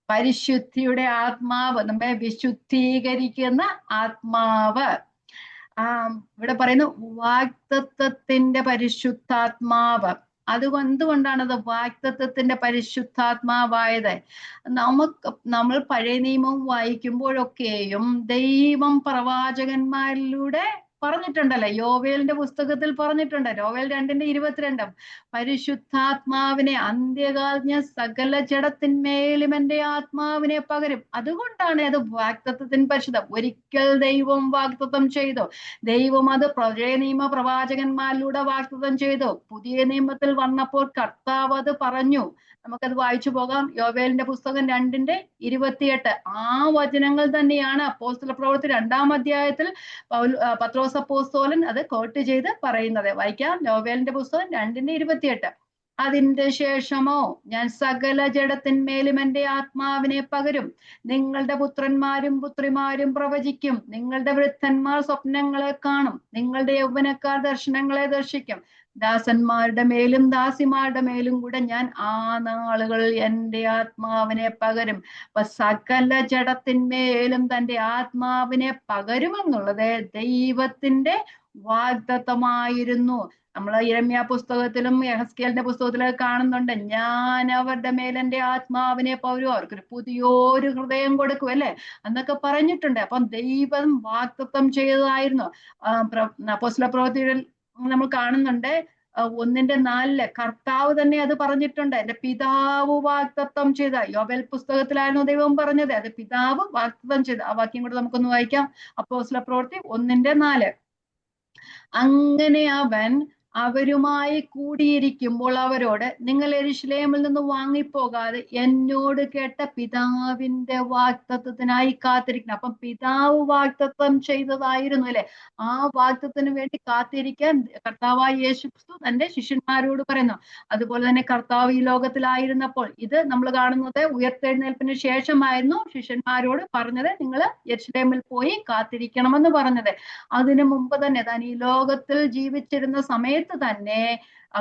പരിശുദ്ധിയുടെ ആത്മാവ്, നമ്മെ വിശുദ്ധീകരിക്കുന്ന ആത്മാവ്. ഇവിടെ പറയുന്നു വാഗ്ദത്തത്തിന്റെ പരിശുദ്ധാത്മാവ്. എന്തുകൊണ്ടാണത് വാഗ്ദത്തത്തിന്റെ പരിശുദ്ധാത്മാവായത്? നമ്മൾ പഴയ നിയമം വായിക്കുമ്പോഴൊക്കെയും ദൈവം പ്രവാചകന്മാരിലൂടെ പറഞ്ഞിട്ടുണ്ടല്ലോ. യോവേലിന്റെ പുസ്തകത്തിൽ പറഞ്ഞിട്ടുണ്ട്, യോവേൽ 2:22, പരിശുദ്ധാത്മാവിനെ അന്ത്യകാല സകല ജഡത്തിന്മേലും എൻ്റെ ആത്മാവിനെ പകരും. അതുകൊണ്ടാണ് അത് വാഗ്ദത്തത്തിന് പരിശുദ്ധം. ഒരിക്കൽ ദൈവം വാഗ്ദത്തം ചെയ്തു, ദൈവം അത് പഴയ നിയമ പ്രവാചകന്മാരിലൂടെ വാഗ്ദത്തം ചെയ്തു. പുതിയ നിയമത്തിൽ വന്നപ്പോൾ കർത്താവ് അത് പറഞ്ഞു. നമുക്കത് വായിച്ചു പോകാം. യോവേലിന്റെ പുസ്തകം 2:28. ആ വചനങ്ങൾ തന്നെയാണ് അപ്പോസ്തല പ്രവൃത്തി 2-ാം അധ്യായത്തിൽ പത്രോസ് അപ്പോസ്തലൻ അത് കോട്ട് ചെയ്ത് പറയുന്നത്. വായിക്കാം. യോവേലിന്റെ പുസ്തകം 2:28. അതിന്റെ ശേഷമോ ഞാൻ സകല ജഡത്തിന്മേലും എൻ്റെ ആത്മാവിനെ പകരും. നിങ്ങളുടെ പുത്രന്മാരും പുത്രിമാരും പ്രവചിക്കും, നിങ്ങളുടെ വൃദ്ധന്മാർ സ്വപ്നങ്ങളെ കാണും, നിങ്ങളുടെ യൗവനക്കാർ ദർശനങ്ങളെ ദർശിക്കും. ദാസന്മാരുടെ മേലും ദാസിമാരുടെ മേലും കൂടെ ഞാൻ ആ നാളുകളിൽ എൻ്റെ ആത്മാവിനെ പകരും. അപ്പൊ സകല ജഡത്തിന്മേലും തൻ്റെ ആത്മാവിനെ പകരുമെന്നുള്ളത് ദൈവത്തിന്റെ വാഗ്ദത്തമായിരുന്നു. നമ്മൾ യിരെമ്യാ പുസ്തകത്തിലും യെഹെസ്കേലിന്റെ പുസ്തകത്തിലൊക്കെ കാണുന്നുണ്ട്, ഞാൻ അവരുടെ മേൽ എൻ്റെ ആത്മാവിനെ പകരും, അവർക്കൊരു പുതിയൊരു ഹൃദയം കൊടുക്കും അല്ലെ എന്നൊക്കെ പറഞ്ഞിട്ടുണ്ട്. അപ്പം ദൈവം വാഗ്ദത്തം ചെയ്തതായിരുന്നു. അപ്പോസ്തല പ്രവൃത്തിയിൽ നമ്മൾ കാണുന്നുണ്ട് 1:4 കർത്താവ് തന്നെ അത് പറഞ്ഞിട്ടുണ്ട്. എന്റെ പിതാവ് വാഗ്ദത്തം ചെയ്ത, യോബേൽ പുസ്തകത്തിലായിരുന്നു ദൈവം പറഞ്ഞത്, അത് പിതാവ് വാഗ്ദത്തം ചെയ്ത. ആ വാക്യം കൂടെ നമുക്കൊന്ന് വായിക്കാം. അപ്പോസ്തല പ്രവൃത്തി 1:4. അങ്ങനെ അവൻ അവരുമായി കൂടിയിരിക്കുമ്പോൾ അവരോട്, നിങ്ങൾ യെരൂശലേമിൽ നിന്ന് വാങ്ങിപ്പോകാതെ എന്നോട് കേട്ട പിതാവിന്റെ വാഗ്ദത്തത്തിനായി കാത്തിരിക്കണം. അപ്പം പിതാവ് വാഗ്ദത്തം ചെയ്തതായിരുന്നു അല്ലെ, ആ വാഗ്ദത്തത്തിന് വേണ്ടി കാത്തിരിക്കാൻ കർത്താവായ യേശുക്രിസ്തു തന്റെ ശിഷ്യന്മാരോട് പറയുന്നു. അതുപോലെ തന്നെ കർത്താവ് ഈ ലോകത്തിലായിരുന്നപ്പോൾ, ഇത് നമ്മൾ കാണുന്നത് ഉയർത്തെഴുന്നേൽപ്പിന് ശേഷമായിരുന്നു ശിഷ്യന്മാരോട് പറഞ്ഞത്, നിങ്ങൾ യെരൂശലേമിൽ പോയി കാത്തിരിക്കണമെന്ന് പറഞ്ഞത്. അതിനു മുമ്പ് തന്നെ താൻ ഈ ലോകത്തിൽ ജീവിച്ചിരുന്ന സമയത്ത് തന്നെ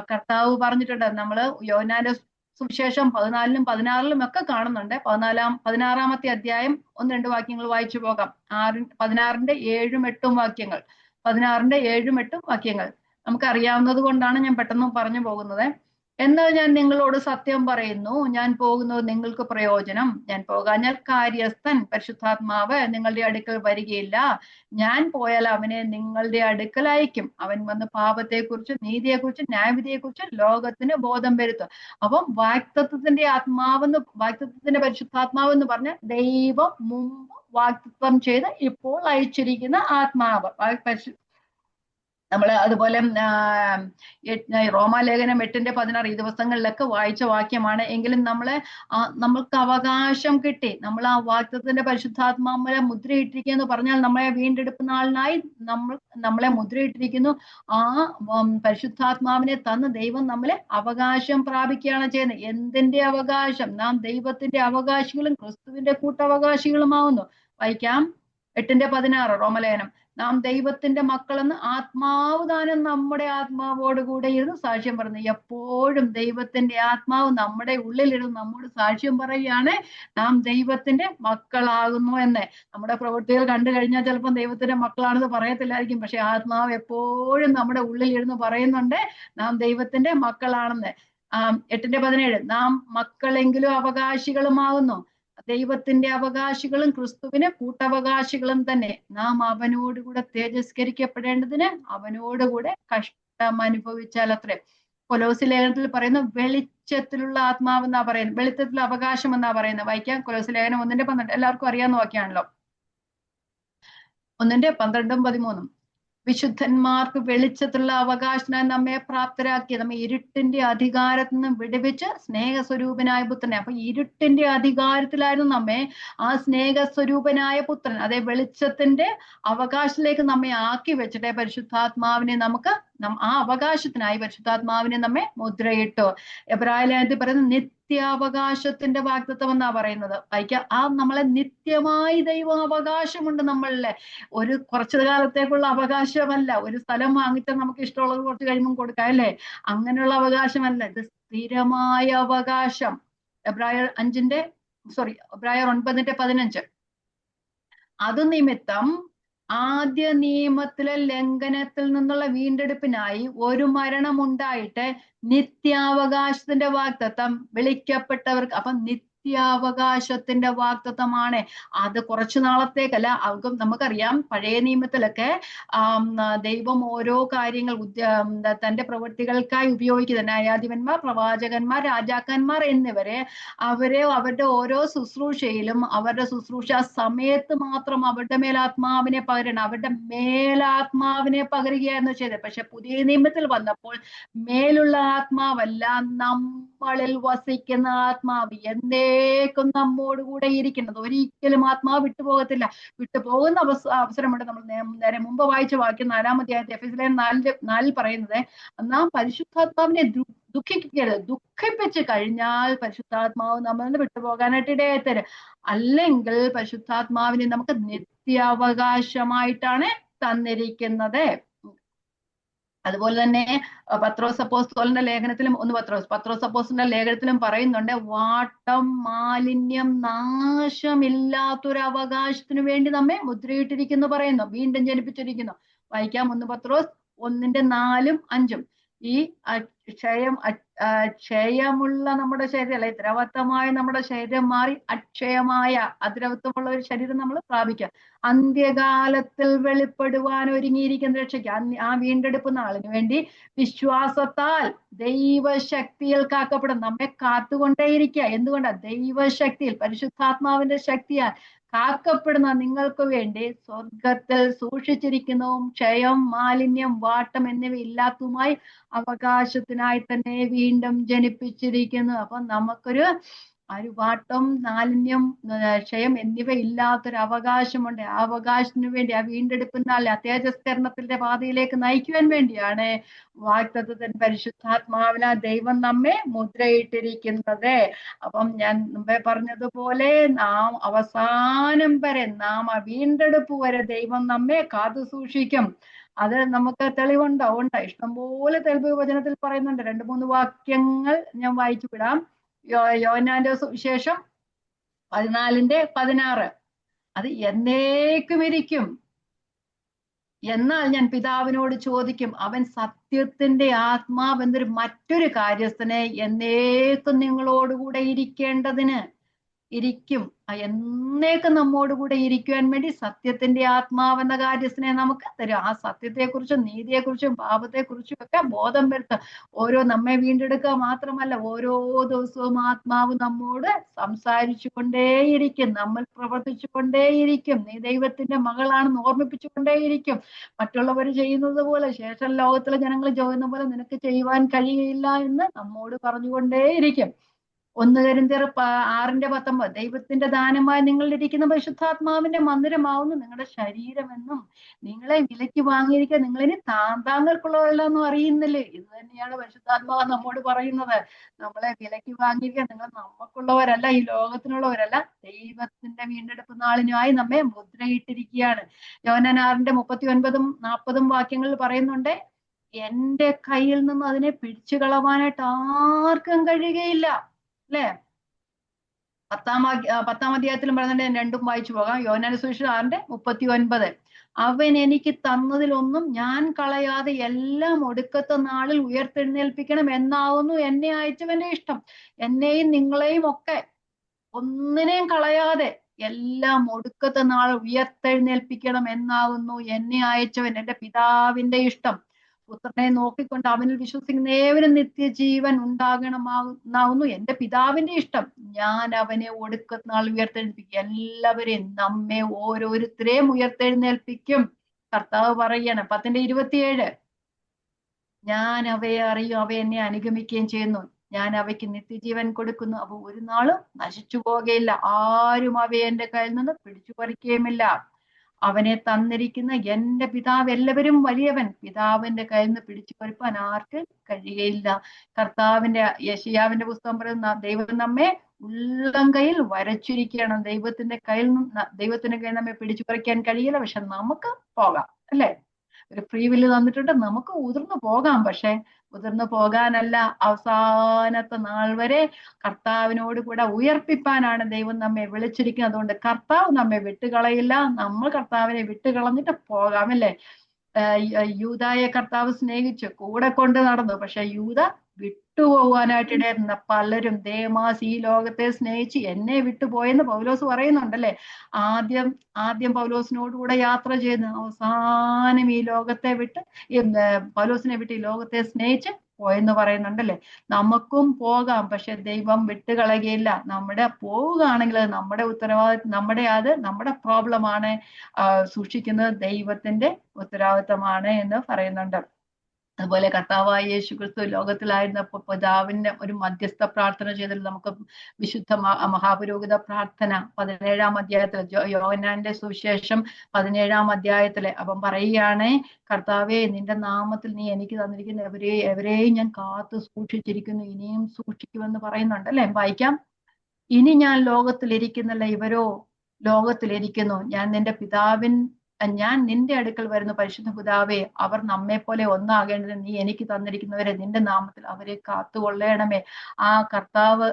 കർത്താവ് പറഞ്ഞിട്ടുണ്ട്. നമ്മള് യോഹന്നാന്റെ സുവിശേഷം 14-ലും 16-ലും ഒക്കെ കാണുന്നുണ്ട്. 16-ാമത്തെ അധ്യായം 1-2 വാക്യങ്ങൾ വായിച്ചു പോകാം. 16-ന്റെ 7-ഉം 8-ഉം വാക്യങ്ങൾ. 16-ന്റെ 7-ഉം 8-ഉം വാക്യങ്ങൾ നമുക്കറിയാവുന്നത് കൊണ്ടാണ് ഞാൻ പെട്ടെന്ന് പറഞ്ഞു പോകുന്നത്. എന്നാൽ ഞാൻ നിങ്ങളോട് സത്യം പറയുന്നു, ഞാൻ പോകുന്നത് നിങ്ങൾക്ക് പ്രയോജനം. ഞാൻ പോകാഞ്ഞാൽ കാര്യസ്ഥൻ പരിശുദ്ധാത്മാവ് നിങ്ങളുടെ അടുക്കൽ വരികയില്ല. ഞാൻ പോയാൽ അവനെ നിങ്ങളുടെ അടുക്കൽ അയക്കും. അവൻ വന്ന് പാപത്തെക്കുറിച്ച്, നീതിയെക്കുറിച്ച്, ന്യായവിധിയെക്കുറിച്ച് ലോകത്തിന് ബോധം വരുത്തും. അപ്പം വാഗ്ദത്തത്തിന്റെ പരിശുദ്ധാത്മാവെന്ന് പറഞ്ഞ ദൈവം മുമ്പ് വാഗ്ദത്തം ചെയ്ത് ഇപ്പോൾ അയച്ചിരിക്കുന്ന ആത്മാവ്. നമ്മള് അതുപോലെ റോമാലേഖനം 8:16 ഈ ദിവസങ്ങളിലൊക്കെ വായിച്ച വാക്യമാണ്. എങ്കിലും നമ്മൾക്ക് അവകാശം കിട്ടി. നമ്മൾ ആ വാഗ്ദത്തത്തിന്റെ പരിശുദ്ധാത്മാവിനെ മുദ്രയിട്ടിരിക്കുക എന്ന് പറഞ്ഞാൽ, നമ്മളെ വീണ്ടെടുപ്പ് നാളിനായി നമ്മളെ മുദ്രയിട്ടിരിക്കുന്നു. ആ പരിശുദ്ധാത്മാവിനെ തന്ന് ദൈവം നമ്മളെ അവകാശം പ്രാപിക്കുകയാണ് ചെയ്യുന്നത്. എന്തിന്റെ അവകാശം? നാം ദൈവത്തിന്റെ അവകാശികളും ക്രിസ്തുവിന്റെ കൂട്ടവകാശികളുമാവുന്നു. വായിക്കാം 8:16 റോമലേഖനം. നാം ദൈവത്തിന്റെ മക്കളെന്ന് ആത്മാവ് താനും നമ്മുടെ ആത്മാവോടുകൂടെ ഇരുന്ന് സാക്ഷ്യം പറഞ്ഞു. എപ്പോഴും ദൈവത്തിന്റെ ആത്മാവ് നമ്മുടെ ഉള്ളിലിരുന്ന് നമ്മോട് സാക്ഷ്യം പറയുകയാണ്, നാം ദൈവത്തിന്റെ മക്കളാകുന്നു എന്ന്. നമ്മുടെ പ്രവൃത്തികൾ കണ്ടു കഴിഞ്ഞാൽ ചിലപ്പോൾ ദൈവത്തിന്റെ മക്കളാണെന്ന് പറയത്തില്ലായിരിക്കും, പക്ഷെ ആത്മാവ് എപ്പോഴും നമ്മുടെ ഉള്ളിലിരുന്ന് പറയുന്നുണ്ട് നാം ദൈവത്തിന്റെ മക്കളാണെന്ന്. 8:17 നാം മക്കളെങ്കിലും അവകാശികളുമാകുന്നു, ദൈവത്തിന്റെ അവകാശികളും ക്രിസ്തുവിന് കൂട്ടവകാശികളും തന്നെ. നാം അവനോടുകൂടെ തേജസ്കരിക്കപ്പെടേണ്ടതിന് അവനോടുകൂടെ കഷ്ടം അനുഭവിച്ചാൽ അത്രേ. കൊലോസി ലേഖനത്തിൽ പറയുന്നു വെളിച്ചത്തിലുള്ള ആത്മാവെന്നാ പറയുന്നത്, വെളിച്ചത്തിലുള്ള അവകാശം എന്നാ പറയുന്നത്. വായിക്കാം കൊലോസി ലേഖനം 1:12. എല്ലാവർക്കും അറിയാവുന്ന വാക്യാണല്ലോ. 1:12-13. വിശുദ്ധന്മാർക്ക് വെളിച്ചത്തിലുള്ള അവകാശത്തിനായി നമ്മെ പ്രാപ്തരാക്കി, നമ്മെ ഇരുട്ടിന്റെ അധികാരത്തിൽ നിന്നും വിടുവിച്ച് സ്നേഹസ്വരൂപനായ പുത്രനെ. അപ്പൊ ഇരുട്ടിന്റെ അധികാരത്തിലായിരുന്നു നമ്മെ, ആ സ്നേഹസ്വരൂപനായ പുത്രൻ, അതേ വെളിച്ചത്തിന്റെ അവകാശത്തിലേക്ക് നമ്മെ ആക്കി വെച്ചിട്ട് പരിശുദ്ധാത്മാവിനെ നമുക്ക് ആ അവകാശത്തിനായി പരിശുദ്ധാത്മാവിനെ നമ്മെ മുദ്രയിട്ടു. എബ്രായ ലേഖനത്തിൽ പറയുന്നത് നിത്യാവകാശത്തിന്റെ വാഗ്ദത്തം എന്നാ പറയുന്നത്. നമ്മളെ നിത്യമായി ദൈവം അവകാശമുണ്ട് നമ്മളിലെ. ഒരു കുറച്ചു കാലത്തേക്കുള്ള അവകാശമല്ല, ഒരു സ്ഥലം വാങ്ങിച്ചാൽ നമുക്ക് ഇഷ്ടമുള്ളത് കുറച്ച് കഴിയുമ്പോൾ കൊടുക്കാം അല്ലേ, അങ്ങനെയുള്ള അവകാശമല്ല. ഇത് സ്ഥിരമായ അവകാശം. എബ്രായർ 9:15. അത് നിമിത്തം ആദ്യ നിയമത്തിലെ ലംഘനത്തിൽ നിന്നുള്ള വീണ്ടെടുപ്പിനായി ഒരു മരണം ഉണ്ടായിട്ട് നിത്യാവകാശത്തിന്റെ വാഗ്ദത്തം വിളിക്കപ്പെട്ടവർക്ക്. അപ്പൊ നിത്യാവകാശത്തിന്റെ വാഗ്ദത്തമാണ് അത്. കുറച്ചു നാളത്തേക്കല്ല. നമുക്കറിയാം പഴയ നിയമത്തിലൊക്കെ ദൈവം ഓരോ കാര്യങ്ങൾ തന്റെ പ്രവൃത്തികൾക്കായി ഉപയോഗിക്കുന്നത്, ന്യായാധിപന്മാർ, പ്രവാചകന്മാർ, രാജാക്കന്മാർ എന്നിവരെ അവരുടെ ഓരോ ശുശ്രൂഷയിലും അവരുടെ ശുശ്രൂഷ സമയത്ത് മാത്രം അവരുടെ മേലാത്മാവിനെ പകരണം, അവരുടെ മേലാത്മാവിനെ പകരുകയായിരുന്നു ചെയ്തത്. പക്ഷെ പുതിയ നിയമത്തിൽ വന്നപ്പോൾ മേലുള്ള ആത്മാവല്ല, നമ്മളിൽ വസിക്കുന്ന ആത്മാവ് എന്നേക്കും നമ്മോടുകൂടെ ഇരിക്കുന്നത്. ഒരിക്കലും ആത്മാവ് വിട്ടുപോകത്തില്ല. വിട്ടുപോകുന്ന അവസരമുണ്ട്. നമ്മൾ നേരെ മുമ്പ് വായിച്ച വാക്യം 4-ാം അധ്യായത്തിൽ എഫെസ്യർ 4:4 പറയുന്നത്, നാം പരിശുദ്ധാത്മാവിനെ ദുഃഖിക്കരുത്. ദുഃഖിപ്പിച്ച് കഴിഞ്ഞാൽ പരിശുദ്ധാത്മാവ് നമ്മളിൽ നിന്ന് വിട്ടുപോകാനായിട്ട് ഇടയായിത്തരും. അല്ലെങ്കിൽ പരിശുദ്ധാത്മാവിനെ നമുക്ക് നിത്യാവകാശമായിട്ടാണ് തന്നിരിക്കുന്നത്. അതുപോലെ തന്നെ പത്രോസ് അപ്പോസ്തലന്റെ ലേഖനത്തിലും പത്രോസ് അപ്പോസ്തലന്റെ ലേഖനത്തിലും പറയുന്നുണ്ട്, വാട്ടം, മാലിന്യം, നാശമില്ലാത്തൊരു അവകാശത്തിനു വേണ്ടി നമ്മെ മുദ്രയിട്ടിരിക്കുന്നു പറയുന്നു, വീണ്ടും ജനിപ്പിച്ചിരിക്കുന്നു. വായിക്കാം 1 പത്രോസ് 1:4-5. ഈ ക്ഷയമുള്ള നമ്മുടെ ശരീരം, അല്ലെ ദ്രവത്വമായ നമ്മുടെ ശരീരം മാറി അക്ഷയമായ അദ്രവത്വമുള്ള ഒരു ശരീരം നമ്മൾ പ്രാപിക്കുക. അന്ത്യകാലത്തിൽ വെളിപ്പെടുവാൻ ഒരുങ്ങിയിരിക്കുന്ന രക്ഷയ്ക്ക്, ആ വീണ്ടെടുപ്പ് നാളിന് വേണ്ടി വിശ്വാസത്താൽ ദൈവശക്തിയിൽ കാക്കപ്പെടും. നമ്മെ കാത്തുകൊണ്ടേയിരിക്കുക. എന്തുകൊണ്ടാ? ദൈവശക്തിയിൽ, പരിശുദ്ധാത്മാവിന്റെ ശക്തിയാൽ കാക്കപ്പെടുന്ന നിങ്ങൾക്ക് വേണ്ടി സ്വർഗത്തിൽ സൂക്ഷിച്ചിരിക്കുന്നതും ക്ഷയം, മാലിന്യം, വാട്ടം എന്നിവ ഇല്ലാത്തതുമായി അവകാശത്തിനായി തന്നെ വീണ്ടും ജനിപ്പിച്ചിരിക്കുന്നു. അപ്പൊ നമുക്കൊരു വാട്ടം, മാലിന്യം, ക്ഷയം എന്നിവ ഇല്ലാത്തൊരു അവകാശമുണ്ട്. ആ അവകാശത്തിന് വേണ്ടി, ആ വീണ്ടെടുപ്പിനാൽ തേജസ്കരണത്തിന്റെ പാതയിലേക്ക് നയിക്കുവാൻ വേണ്ടിയാണ് വാഗ്ദത്തത്തിന് പരിശുദ്ധാത്മാവിനാ ദൈവം നമ്മെ മുദ്രയിട്ടിരിക്കുന്നത്. അപ്പം ഞാൻ മുമ്പേ പറഞ്ഞതുപോലെ നാം അവസാനം വരെ, നാം ആ വീണ്ടെടുപ്പ് വരെ ദൈവം നമ്മെ കാത്തു സൂക്ഷിക്കും. അത് നമുക്ക് തെളിവുണ്ടോ? ഉണ്ട്. ഇഷ്ടംപോലെ തെളിവ് വചനത്തിൽ പറയുന്നുണ്ട്. 2-3 വാക്യങ്ങൾ ഞാൻ വായിച്ചു വിടാം. യോഹന്നാന്റെ സുവിശേഷം 14:16. അത് എന്നേക്കും ഇരിക്കും, എന്നാൽ ഞാൻ പിതാവിനോട് ചോദിക്കും, അവൻ സത്യത്തിന്റെ ആത്മാവ് എന്നൊരു മറ്റൊരു കാര്യസ്ഥനെ എന്നേക്കും നിങ്ങളോടുകൂടെ ഇരിക്കേണ്ടതിന് ഇരിക്കും. എന്നേക്കും നമ്മോടുകൂടെ ഇരിക്കുവാൻ വേണ്ടി സത്യത്തിന്റെ ആത്മാവെന്ന കാര്യസ്ഥനെ നമുക്ക് തരും. ആ സത്യത്തെക്കുറിച്ചും നീതിയെക്കുറിച്ചും പാപത്തെക്കുറിച്ചും ഒക്കെ ബോധം വരുത്തുക. നമ്മെ വീണ്ടെടുക്കുക മാത്രമല്ല, ഓരോ ദിവസവും ആത്മാവ് നമ്മോട് സംസാരിച്ചു കൊണ്ടേയിരിക്കും, നമ്മൾ പ്രവർത്തിച്ചു കൊണ്ടേയിരിക്കും. നീ ദൈവത്തിന്റെ മകളാണെന്ന് ഓർമ്മിപ്പിച്ചു കൊണ്ടേയിരിക്കും. മറ്റുള്ളവർ ചെയ്യുന്നത് പോലെ, ശേഷം ലോകത്തിലെ ജനങ്ങൾ ചെയ്യുന്ന പോലെ നിനക്ക് ചെയ്യുവാൻ കഴിയില്ല എന്ന് നമ്മോട് പറഞ്ഞുകൊണ്ടേയിരിക്കും. 1 കൊരിന്ത്യർ 6:19 ദൈവത്തിന്റെ ദാനമായി നിങ്ങളിരിക്കുന്ന പരിശുദ്ധാത്മാവിന്റെ മന്ദിരമാവുന്നു നിങ്ങളുടെ ശരീരമെന്നും നിങ്ങളെ വിലയ്ക്ക് വാങ്ങിയിരിക്കുക, നിങ്ങളിനി താന്താങ്ങൾക്കുള്ളതല്ലെന്നും അറിയുന്നില്ലേ? ഇത് തന്നെയാണ് പരിശുദ്ധാത്മാവ് നമ്മോട് പറയുന്നത്. നമ്മളെ വിലയ്ക്ക് വാങ്ങിയിരിക്കുക, നിങ്ങൾ നമുക്കുള്ളവരല്ല, ഈ ലോകത്തിനുള്ളവരല്ല, ദൈവത്തിന്റെ വീണ്ടെടുപ്പ് നാളിനായി നമ്മെ മുദ്രയിട്ടിരിക്കുകയാണ്. യോഹന്നാൻ 6:39-40 വാക്യങ്ങളിൽ പറയുന്നുണ്ട്, എന്റെ കയ്യിൽ നിന്ന് അതിനെ പിടിച്ചു കളവാനായിട്ട് ആർക്കും കഴിയുകയില്ല. അല്ലെ? 10-ാം അധ്യായത്തിലും പറയുന്നുണ്ട്. ഞാൻ 2 വായിച്ചു പോകാം. യോഹന്നാന്റെ സുവിശേഷം 6:39. അവൻ എനിക്ക് തന്നതിലൊന്നും ഞാൻ കളയാതെ എല്ലാം ഒടുക്കത്തെ നാളിൽ ഉയർത്തെഴുന്നേൽപ്പിക്കണം എന്നാവുന്നു എന്നെ അയച്ചവന്റെ ഇഷ്ടം. എന്നെയും നിങ്ങളെയും ഒക്കെ ഒന്നിനെയും കളയാതെ എല്ലാം ഒടുക്കത്തെ നാൾ ഉയർത്തെഴുന്നേൽപ്പിക്കണം എന്നാകുന്നു എന്നെ അയച്ചവൻ, എന്റെ പിതാവിന്റെ ഇഷ്ടം. പുത്രനെ നോക്കിക്കൊണ്ട് അവനിൽ വിശ്വസിക്കുന്ന ഏവരും നിത്യജീവൻ ഉണ്ടാകണമാകുന്നു എന്റെ പിതാവിന്റെ ഇഷ്ടം. ഞാൻ അവനെ ഒടുക്കത്തെ നാൾ ഉയർത്തെഴുന്നേൽപ്പിക്കും. എല്ലാവരെയും, നമ്മെ ഓരോരുത്തരെയും ഉയർത്തെഴുന്നേൽപ്പിക്കും. കർത്താവ് പറയാണ് 10:27, ഞാൻ അവയെ അറിയും, അവ എന്നെ അനുഗമിക്കുകയും ചെയ്യുന്നു. ഞാൻ അവയ്ക്ക് നിത്യജീവൻ കൊടുക്കുന്നു, അവ ഒരു നാളും നശിച്ചു പോകുകയില്ല, ആരും അവയെ എന്റെ കയ്യിൽ നിന്ന് പിടിച്ചു പറിക്കുകയുമില്ല. അവനെ തന്നിരിക്കുന്ന എന്റെ പിതാവ് എല്ലാവരും വലിയവൻ, പിതാവിന്റെ കയ്യിൽ നിന്ന് പിടിച്ചു പറിപ്പാൻ ആർക്ക് കഴിയുകയില്ല. കർത്താവിന്റെ യെശയ്യാവിന്റെ പുസ്തകം പറയുന്ന, ദൈവം നമ്മെ ഉള്ളം കയ്യിൽ വരച്ചിരിക്കുകയാണ്. ദൈവത്തിന്റെ കയ്യിൽ നമ്മെ പിടിച്ചു പറിക്കാൻ കഴിയില്ല, പക്ഷെ നമുക്ക് പോകാം. അല്ലെ? ഒരു ഫ്രീ വില്ല് തന്നിട്ടുണ്ട്, നമുക്ക് ഉതിർന്നു പോകാം. പക്ഷെ ഉതിർന്നു പോകാനല്ല, അവസാനത്തെ നാൾ വരെ കർത്താവിനോട് കൂടെ ഉയർപ്പിപ്പാനാണ് ദൈവം നമ്മെ വിളിച്ചിരിക്കുന്നത്. അതുകൊണ്ട് കർത്താവ് നമ്മെ വിട്ടുകളയില്ല, നമ്മൾ കർത്താവിനെ വിട്ടുകളഞ്ഞിട്ട് പോകാം. അല്ലേ? യൂദായെ കർത്താവ് സ്നേഹിച്ചു, കൂടെ കൊണ്ട് നടന്നു. പക്ഷെ യൂദ വിട്ടുപോകാനായിട്ട് ഇടയായിരുന്ന പലരും, ദേമാസ് ഈ ലോകത്തെ സ്നേഹിച്ച് എന്നെ വിട്ടുപോയെന്ന് പൗലോസ് പറയുന്നുണ്ടല്ലേ. ആദ്യം പൗലോസിനോട് കൂടെ യാത്ര ചെയ്ത് അവസാനം ഈ ലോകത്തെ വിട്ട്, പൗലോസിനെ വിട്ട് ഈ ലോകത്തെ സ്നേഹിച്ച് പോയെന്ന് പറയുന്നുണ്ടല്ലേ. നമുക്കും പോകാം, പക്ഷെ ദൈവം വിട്ടുകളയുകയില്ല. പോവുകയാണെങ്കിൽ നമ്മുടെ ഉത്തരവാദിത്വം, നമ്മുടെ പ്രോബ്ലമാണ്. സൂക്ഷിക്കുന്നത് ദൈവത്തിന്റെ ഉത്തരവാദിത്തമാണ് എന്ന് പറയുന്നുണ്ട്. അതുപോലെ കർത്താവായ യേശു ക്രിസ്തു ലോകത്തിലായിരുന്നപ്പോൾ പിതാവിന്റെ ഒരു മധ്യസ്ഥ പ്രാർത്ഥന ചെയ്തതിൽ നമുക്ക് വിശുദ്ധ മഹാപുരോഹിത പ്രാർത്ഥന 17-ാം അധ്യായത്തിൽ, യോഹന്നാന്റെ സുവിശേഷം 17-ാം അധ്യായത്തില് അപ്പം പറയുകയാണ്, കർത്താവേ, നിന്റെ നാമത്തിൽ നീ എനിക്ക് തന്നിരിക്കുന്ന എവരെയും ഞാൻ കാത്തു സൂക്ഷിച്ചിരിക്കുന്നു, ഇനിയും സൂക്ഷിക്കുമെന്ന് പറയുന്നുണ്ട്. അല്ലെ? വായിക്കാം. ഇനി ഞാൻ ലോകത്തിലിരിക്കുന്നില്ല, ഇവരോ ലോകത്തിലിരിക്കുന്നു. ഞാൻ നിന്റെ അടുക്കൽ വരുന്നു. പരിശുദ്ധ പിതാവേ, അവർ നമ്മെ പോലെ ഒന്നാകേണ്ടത് നീ എനിക്ക് തന്നിരിക്കുന്നവരെ നിന്റെ നാമത്തിൽ അവരെ കാത്തുകൊള്ളണമേ. ആ കർത്താവ്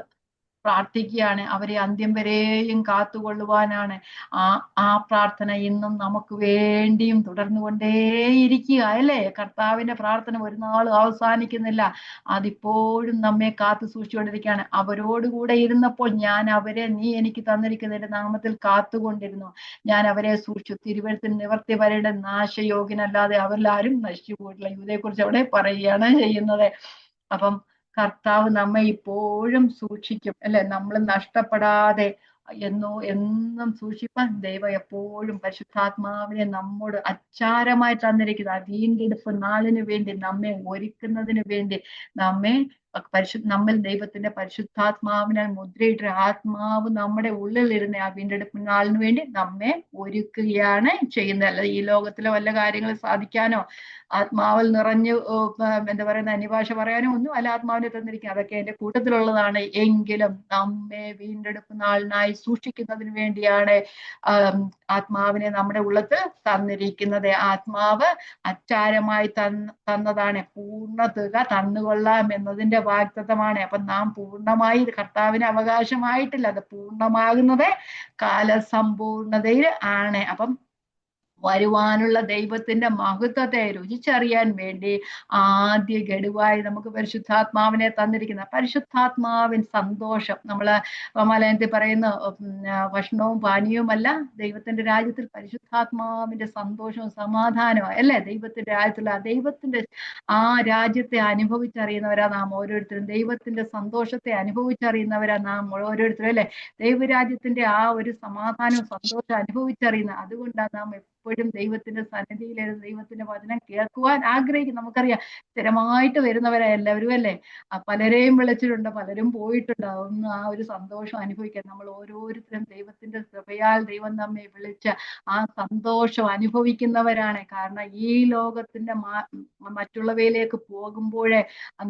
പ്രാർത്ഥിക്കുകയാണ്. അവരെ അന്ത്യം വരെയും കാത്തുകൊള്ളുവാനാണ്. ആ ആ പ്രാർത്ഥന ഇന്നും നമുക്ക് വേണ്ടിയും തുടർന്നുകൊണ്ടേയിരിക്കുക അല്ലേ? കർത്താവിന്റെ പ്രാർത്ഥന ഒരു നാളും അവസാനിക്കുന്നില്ല. അതിപ്പോഴും നമ്മെ കാത്തു സൂക്ഷിച്ചുകൊണ്ടിരിക്കുകയാണ്. അവരോടുകൂടെ ഇരുന്നപ്പോൾ ഞാൻ അവരെ നീ എനിക്ക് തന്നിരിക്കുന്ന എന്റെ നാമത്തിൽ കാത്തുകൊണ്ടിരുന്നു. ഞാൻ അവരെ സൂക്ഷിച്ചു. തിരുവഴുത്തിൽ നിവർത്തി വരേണ്ട നാശയോഗ്യനല്ലാതെ അവരിലാരും നശിച്ചു പോയിട്ടില്ല. യൂതയെക്കുറിച്ച് അവിടെ പറയുകയാണ് ചെയ്യുന്നത്. അപ്പം കർത്താവ് നമ്മെ ഇപ്പോഴും സൂക്ഷിക്കും അല്ലെ? നമ്മൾ നഷ്ടപ്പെടാതെ എന്നും സൂക്ഷിപ്പാൻ ദൈവം എപ്പോഴും പരിശുദ്ധാത്മാവിനെ നമ്മോട് അച്ചാരമായി തന്നിരിക്കുന്നത്. ആ വീണ്ടെടുപ്പ് നാളിന് വേണ്ടി നമ്മെ ഒരുക്കുന്നതിന് വേണ്ടി നമ്മെ നമ്മിൽ ദൈവത്തിന്റെ പരിശുദ്ധാത്മാവിനാൽ മുദ്രയിട്ട് ആത്മാവ് നമ്മുടെ ഉള്ളിലിരുന്ന ആ വീണ്ടെടുപ്പ് നാളിന് വേണ്ടി നമ്മെ ഒരുക്കുകയാണ് ചെയ്യുന്നത്. അല്ല ഈ ലോകത്തിലെ വല്ല കാര്യങ്ങൾ സാധിക്കാനോ ആത്മാവിൽ നിറഞ്ഞു എന്താ പറയുന്ന അന്യഭാഷ പറയാനോ ഒന്നും അല്ല ആത്മാവിനെ തന്നിരിക്കുക. അതൊക്കെ എന്റെ കൂട്ടത്തിലുള്ളതാണ്. എങ്കിലും നമ്മെ വീണ്ടെടുപ്പ് നാളിനായി സൂക്ഷിക്കുന്നതിന് വേണ്ടിയാണ് ആത്മാവിനെ നമ്മുടെ ഉള്ളത്ത് തന്നിരിക്കുന്നത്. ആത്മാവ് അച്ചാരമായി തന്നതാണ്. പൂർണ്ണ തുക തന്നുകൊള്ളാം എന്നതിന്റെ വാഗ്ദത്തമാണ്. അപ്പൊ നാം പൂർണ്ണമായി കർത്താവിന് അവകാശമായിട്ടില്ല. അത് പൂർണ്ണമാകുന്നത് കാലസമ്പൂർണതയിൽ ആണ്. അപ്പം വരുവാനുള്ള ദൈവത്തിന്റെ മഹത്വത്തെ രുചിച്ചറിയാൻ വേണ്ടി ആദ്യ ഗഡുവായി നമുക്ക് പരിശുദ്ധാത്മാവിനെ തന്നിരിക്കുന്ന പരിശുദ്ധാത്മാവിൻ സന്തോഷം. നമ്മള് മലയാളത്തിൽ പറയുന്ന ഭക്ഷണവും പാനീയവുമല്ല ദൈവത്തിന്റെ രാജ്യത്തിൽ പരിശുദ്ധാത്മാവിന്റെ സന്തോഷവും സമാധാനവും അല്ലേ? ദൈവത്തിന്റെ രാജ്യത്തിൽ ആ ദൈവത്തിന്റെ ആ രാജ്യത്തെ അനുഭവിച്ചറിയുന്നവരാ നാം ഓരോരുത്തരും. ദൈവത്തിന്റെ സന്തോഷത്തെ അനുഭവിച്ചറിയുന്നവരാ നാം ഓരോരുത്തരും അല്ലെ? ദൈവരാജ്യത്തിന്റെ ആ ഒരു സമാധാനവും സന്തോഷം അനുഭവിച്ചറിയുന്ന. അതുകൊണ്ടാണ് നാം എപ്പോഴും ദൈവത്തിന്റെ സന്നിധിയിലിരുന്ന് ദൈവത്തിന്റെ വചനം കേൾക്കുവാൻ ആഗ്രഹിക്കും. നമുക്കറിയാം സ്ഥിരമായിട്ട് വരുന്നവരാ എല്ലാവരും അല്ലേ? പലരെയും വിളിച്ചിട്ടുണ്ട്, പലരും പോയിട്ടുണ്ട്. അതൊന്നും ആ ഒരു സന്തോഷം അനുഭവിക്കാൻ നമ്മൾ ഓരോരുത്തരും ദൈവത്തിന്റെ കൃപയാൽ ദൈവം നമ്മെ വിളിച്ച ആ സന്തോഷം അനുഭവിക്കുന്നവരാണ്. കാരണം ഈ ലോകത്തിന്റെ മറ്റുള്ളവയിലേക്ക് പോകുമ്പോഴേ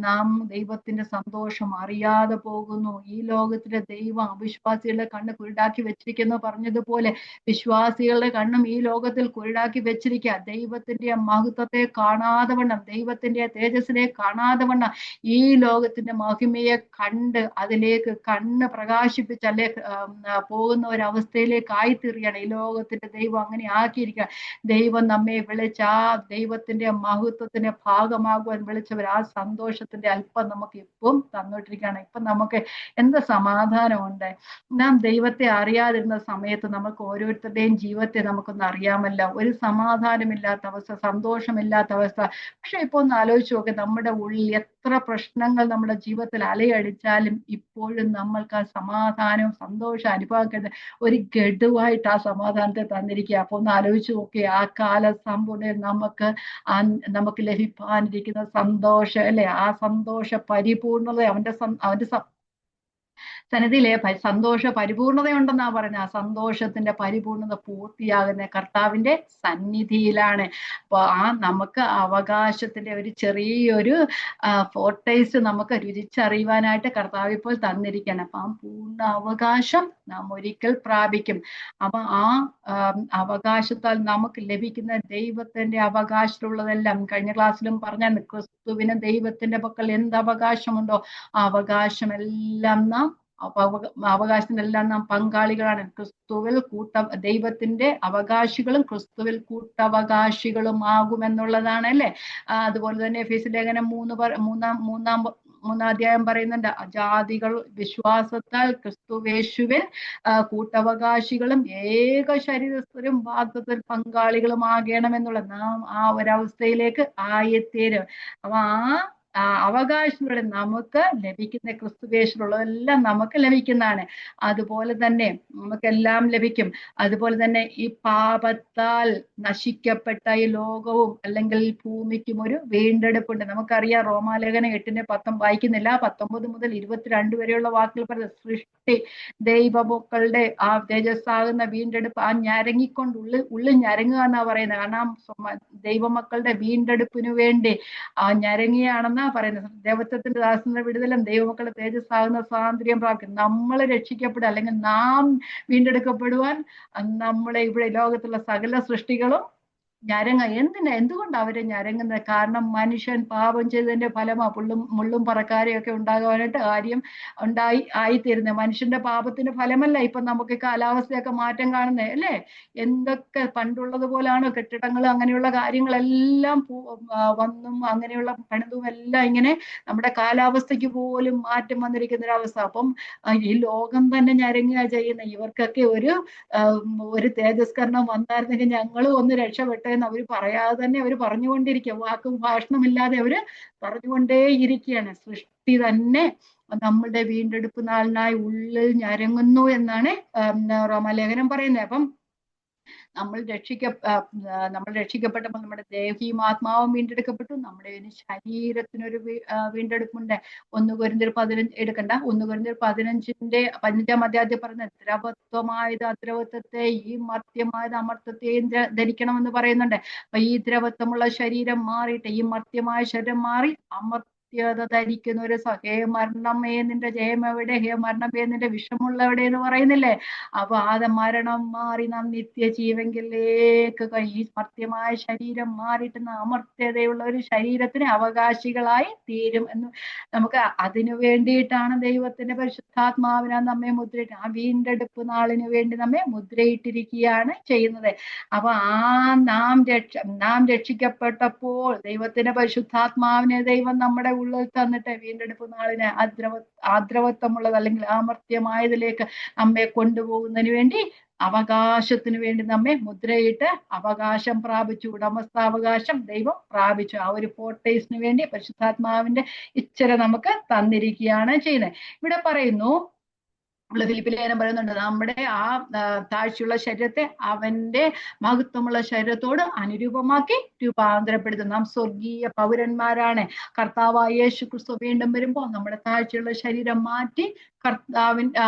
നാം ദൈവത്തിന്റെ സന്തോഷം അറിയാതെ പോകുന്നു. ഈ ലോകത്തിലെ ദൈവം അവിശ്വാസികളുടെ കണ്ണ് കുരുടാക്കി വെച്ചിരിക്കുന്നു പറഞ്ഞതുപോലെ വിശ്വാസികളുടെ കണ്ണും ഈ ലോകത്തിൽ കുരുടാക്കി വെച്ചിരിക്കുക. ദൈവത്തിന്റെ മഹത്വത്തെ കാണാതെ വണ്ണം, ദൈവത്തിന്റെ തേജസ്സിനെ കാണാതെ വണ്ണം ഈ ലോകത്തിന്റെ മഹിമയെ കണ്ട് അതിലേക്ക് കണ്ണ് പ്രകാശിപ്പിച്ച് അല്ലെ പോകുന്ന ഒരവസ്ഥയിലേക്ക് ആയിത്തീരുകയാണ്. ഈ ലോകത്തിന്റെ ദൈവം അങ്ങനെ ആക്കിയിരിക്കുക. ദൈവം നമ്മെ വിളിച്ച ആ ദൈവത്തിന്റെ മഹത്വത്തിന്റെ ഭാഗമാകുവാൻ വിളിച്ചവർ ആ സന്തോഷത്തിന്റെ അല്പം നമുക്ക് ഇപ്പം തന്നിട്ടിരിക്കുകയാണ്. ഇപ്പം നമുക്ക് എന്ത് സമാധാനമുണ്ട്. നാം ദൈവത്തെ അറിയാതിരുന്ന സമയത്ത് നമുക്ക് ഓരോരുത്തരുടെയും ജീവിതത്തെ നമുക്കൊന്ന് അറിയാമല്ല. ഒരു സമാധാനമില്ലാത്ത അവസ്ഥ, സന്തോഷമില്ലാത്ത അവസ്ഥ. പക്ഷെ ഇപ്പൊ ഒന്ന് ആലോചിച്ച് നോക്ക്, നമ്മുടെ ഉള്ളിൽ എത്ര പ്രശ്നങ്ങൾ നമ്മുടെ ജീവിതത്തിൽ അലയടിച്ചാലും ഇപ്പോഴും നമ്മൾക്ക് ആ സമാധാനവും സന്തോഷം അനുഭവിക്കുന്നത് ഒരു ഗഡുവായിട്ട് ആ സമാധാനത്തെ തന്നിരിക്കുക. അപ്പൊ ഒന്ന് ആലോചിച്ച് നോക്കി ആ കാല സമ്പൂർണ്ണ നമുക്ക് ലഭിക്കാനിരിക്കുന്ന സന്തോഷം അല്ലെ? ആ സന്തോഷ പരിപൂർണത അവന്റെ സന്നിധിയിലെ സന്തോഷ പരിപൂർണതയുണ്ടെന്നാ പറയുന്നത്. ആ സന്തോഷത്തിന്റെ പരിപൂർണത പൂർത്തിയാകുന്ന കർത്താവിന്റെ സന്നിധിയിലാണ്. അപ്പൊ ആ നമുക്ക് അവകാശത്തിന്റെ ഒരു ചെറിയൊരു ഫോർട്ടേസ്റ്റ് നമുക്ക് രുചിച്ചറിയുവാനായിട്ട് കർത്താവ് ഇപ്പോൾ തന്നിരിക്കണം. അപ്പൊ ആ പൂർണ്ണ അവകാശം നാം ഒരിക്കൽ പ്രാപിക്കും. അപ്പൊ ആ അവകാശത്താൽ നമുക്ക് ലഭിക്കുന്ന ദൈവത്തിന്റെ അവകാശമുള്ളതെല്ലാം കഴിഞ്ഞ ക്ലാസ്സിലും പറഞ്ഞാൽ ക്രിസ്തുവിന് ദൈവത്തിന്റെ പക്കൽ എന്ത് അവകാശമുണ്ടോ ആ അവകാശമെല്ലാം നാം അവകാശത്തിനെല്ലാം നാം പങ്കാളികളാണ്. ക്രിസ്തുവിൽ ദൈവത്തിന്റെ അവകാശികളും ക്രിസ്തുവിൽ കൂട്ടവകാശികളും ആകുമെന്നുള്ളതാണ് അല്ലെ? അതുപോലെ തന്നെ എഫേസ്യ ലേഖനം മൂന്നാം അധ്യായം പറയുന്നുണ്ട്, ജാതികൾ വിശ്വാസത്താൽ ക്രിസ്തുവേശുവിൽ കൂട്ടവകാശികളും ഏക ശരീരസ്ഥരും വാഗ്ദത്തത്തിൽ പങ്കാളികളും ആകണമെന്നുള്ള നാം ആ ഒരവസ്ഥയിലേക്ക് ആയിത്തീരും. അപ്പൊ ആ അവകാശത്തിലൂടെ നമുക്ക് ലഭിക്കുന്ന ക്രിസ്തുവേശുള്ളതെല്ലാം നമുക്ക് ലഭിക്കുന്നതാണ്. അതുപോലെ തന്നെ നമുക്കെല്ലാം ലഭിക്കും. അതുപോലെ തന്നെ ഈ പാപത്താൽ നശിക്കപ്പെട്ട ഈ ലോകവും അല്ലെങ്കിൽ ഭൂമിക്കും ഒരു വീണ്ടെടുപ്പുണ്ട്. നമുക്കറിയാം റോമാലേഖനം 8:10 വായിക്കുന്നില്ല, 19 മുതൽ 22 വരെയുള്ള വാക്കുകൾ പറയുന്നത് സൃഷ്ടി ദൈവമക്കളുടെ ആ തേജസ്സാകുന്ന വീണ്ടെടുപ്പ് ആ ഉള്ളിൽ ഞരങ്ങുക എന്നാ പറയുന്നത്. കാരണം ദൈവമക്കളുടെ വീണ്ടെടുപ്പിനു വേണ്ടി ആ ഞരങ്ങിയാണെന്നാ പറയുന്നത്. ദൈവത്വത്തിന്റെ ദാസന്റെ വിടുതലും ദൈവമക്കളുടെ തേജസ്സാകുന്ന സ്വാതന്ത്ര്യം പ്രാപിക്കും. നമ്മൾ രക്ഷിക്കപ്പെടുക അല്ലെങ്കിൽ നാം വീണ്ടെടുക്കപ്പെടുവാൻ നമ്മളെ ഇവിടെ ലോകത്തുള്ള സകല സൃഷ്ടികളും എന്തുകൊണ്ട് അവര് ഞരങ്ങുന്നത്? കാരണം മനുഷ്യൻ പാപം ചെയ്തതിന്റെ ഫലമാ മുള്ളും പറക്കാരെയൊക്കെ ഉണ്ടാകാനായിട്ട് ആയിത്തീരുന്നത്. മനുഷ്യന്റെ പാപത്തിന്റെ ഫലമല്ല ഇപ്പൊ നമുക്ക് കാലാവസ്ഥയൊക്കെ മാറ്റം കാണുന്നത് അല്ലേ? എന്തൊക്കെ പണ്ടുള്ളത് പോലാണോ കെട്ടിടങ്ങൾ അങ്ങനെയുള്ള കാര്യങ്ങളെല്ലാം വന്നും അങ്ങനെയുള്ള പണിതും എല്ലാം ഇങ്ങനെ നമ്മുടെ കാലാവസ്ഥയ്ക്ക് പോലും മാറ്റം വന്നിരിക്കുന്ന ഒരവസ്ഥ. അപ്പം ഈ ലോകം തന്നെ ഞരങ്ങുക ചെയ്യുന്ന ഇവർക്കൊക്കെ ഒരു തേജസ്കരണം വന്നായിരുന്നെങ്കിൽ ഞങ്ങളും ഒന്ന് രക്ഷപ്പെട്ടെന്ന് അവർ പറയാതെ തന്നെ അവർ പറഞ്ഞുകൊണ്ടിരിക്കുക. വാക്കും ഭാഷണമില്ലാതെ അവര് പറഞ്ഞുകൊണ്ടേയിരിക്കുകയാണ്. സൃഷ്ടി തന്നെ നമ്മളുടെ വീണ്ടെടുപ്പ് നാളിനായി ഉള്ളിൽ ഞരങ്ങുന്നു എന്നാണ് റോമാലേഖനം പറയുന്നത്. അപ്പം നമ്മൾ രക്ഷിക്കപ്പെട്ടപ്പോൾ നമ്മുടെ ദേഹിയും ആത്മാവും വീണ്ടെടുക്കപ്പെട്ടു. നമ്മുടെ ശരീരത്തിനൊരു വീണ്ടെടുപ്പുണ്ട്. 1 കൊരിന്ത്യർ 15 എടുക്കണ്ട, 1 കൊരിന്ത്യർ 15 അധ്യായത്തിൽ പറഞ്ഞ ദ്രവത്വമായത് അദ്രവത്വത്തെ, ഈ മർത്യമായത് അമർത്യത്തെയും ധരിക്കണമെന്ന് പറയുന്നുണ്ട്. അപ്പൊ ഈ ദ്രവത്വമുള്ള ശരീരം മാറിയിട്ട് ഈ മർത്യമായ ശരീരം മാറി ധരിക്കുന്ന ഒരു ഹേ മരണമേ നിന്റെ ജയം എവിടെ, ഹേ മരണമേ നിന്റെ വിഷമുള്ള എവിടെ എന്ന് പറയുന്നില്ലേ? അപ്പൊ മരണം മാറി നാം നിത്യജീവങ്കിലേക്ക് ഈ മർത്യമായ ശരീരം മാറിയിട്ട് അമർത്യതയുള്ള ഒരു ശരീരത്തിന് അവകാശികളായി തീരും എന്ന് നമുക്ക് അതിനു വേണ്ടിയിട്ടാണ് ദൈവത്തിന്റെ പരിശുദ്ധാത്മാവിനെ നമ്മെ മുദ്രയിട്ട് ആ വീണ്ടെടുപ്പ് നാളിന് വേണ്ടി നമ്മെ മുദ്രയിട്ടിരിക്കുകയാണ് ചെയ്യുന്നത്. അപ്പൊ നാം രക്ഷിക്കപ്പെട്ടപ്പോൾ ദൈവത്തിന്റെ പരിശുദ്ധാത്മാവിനെ ദൈവം നമ്മുടെ ഉള്ളിൽ തന്നിട്ട് വീണ്ടെടുപ്പ് നാളിന് ആദ്രവത്വമുള്ളത് അല്ലെങ്കിൽ അമർത്യമായതിലേക്ക് നമ്മെ കൊണ്ടുപോകുന്നതിന് വേണ്ടി അവകാശത്തിന് വേണ്ടി നമ്മെ മുദ്രയിട്ട് അവകാശം പ്രാപിച്ചു. ഉടമസ്ഥാവകാശം ദൈവം പ്രാപിച്ചു. ആ ഒരു ഫോർട്ടേസിന് വേണ്ടി പരിശുദ്ധാത്മാവിന്റെ ഇച്ഛര നമുക്ക് തന്നിരിക്കുകയാണ് ചെയ്യുന്നത്. ഇവിടെ പറയുന്നു, ഫിലിപ്പിലെ ലേഖനം പറയുന്നുണ്ട്, നമ്മുടെ ആ താഴ്ചയുള്ള ശരീരത്തെ അവന്റെ മഹത്വമുള്ള ശരീരത്തോട് അനുരൂപമാക്കി രൂപാന്തരപ്പെടുത്തും. നാം സ്വർഗീയ പൗരന്മാരാണ്. കർത്താവായ യേശു ക്രിസ്തു വീണ്ടും വരുമ്പോൾ നമ്മുടെ താഴ്ചയുള്ള ശരീരം മാറ്റി കർത്താവിന്റെ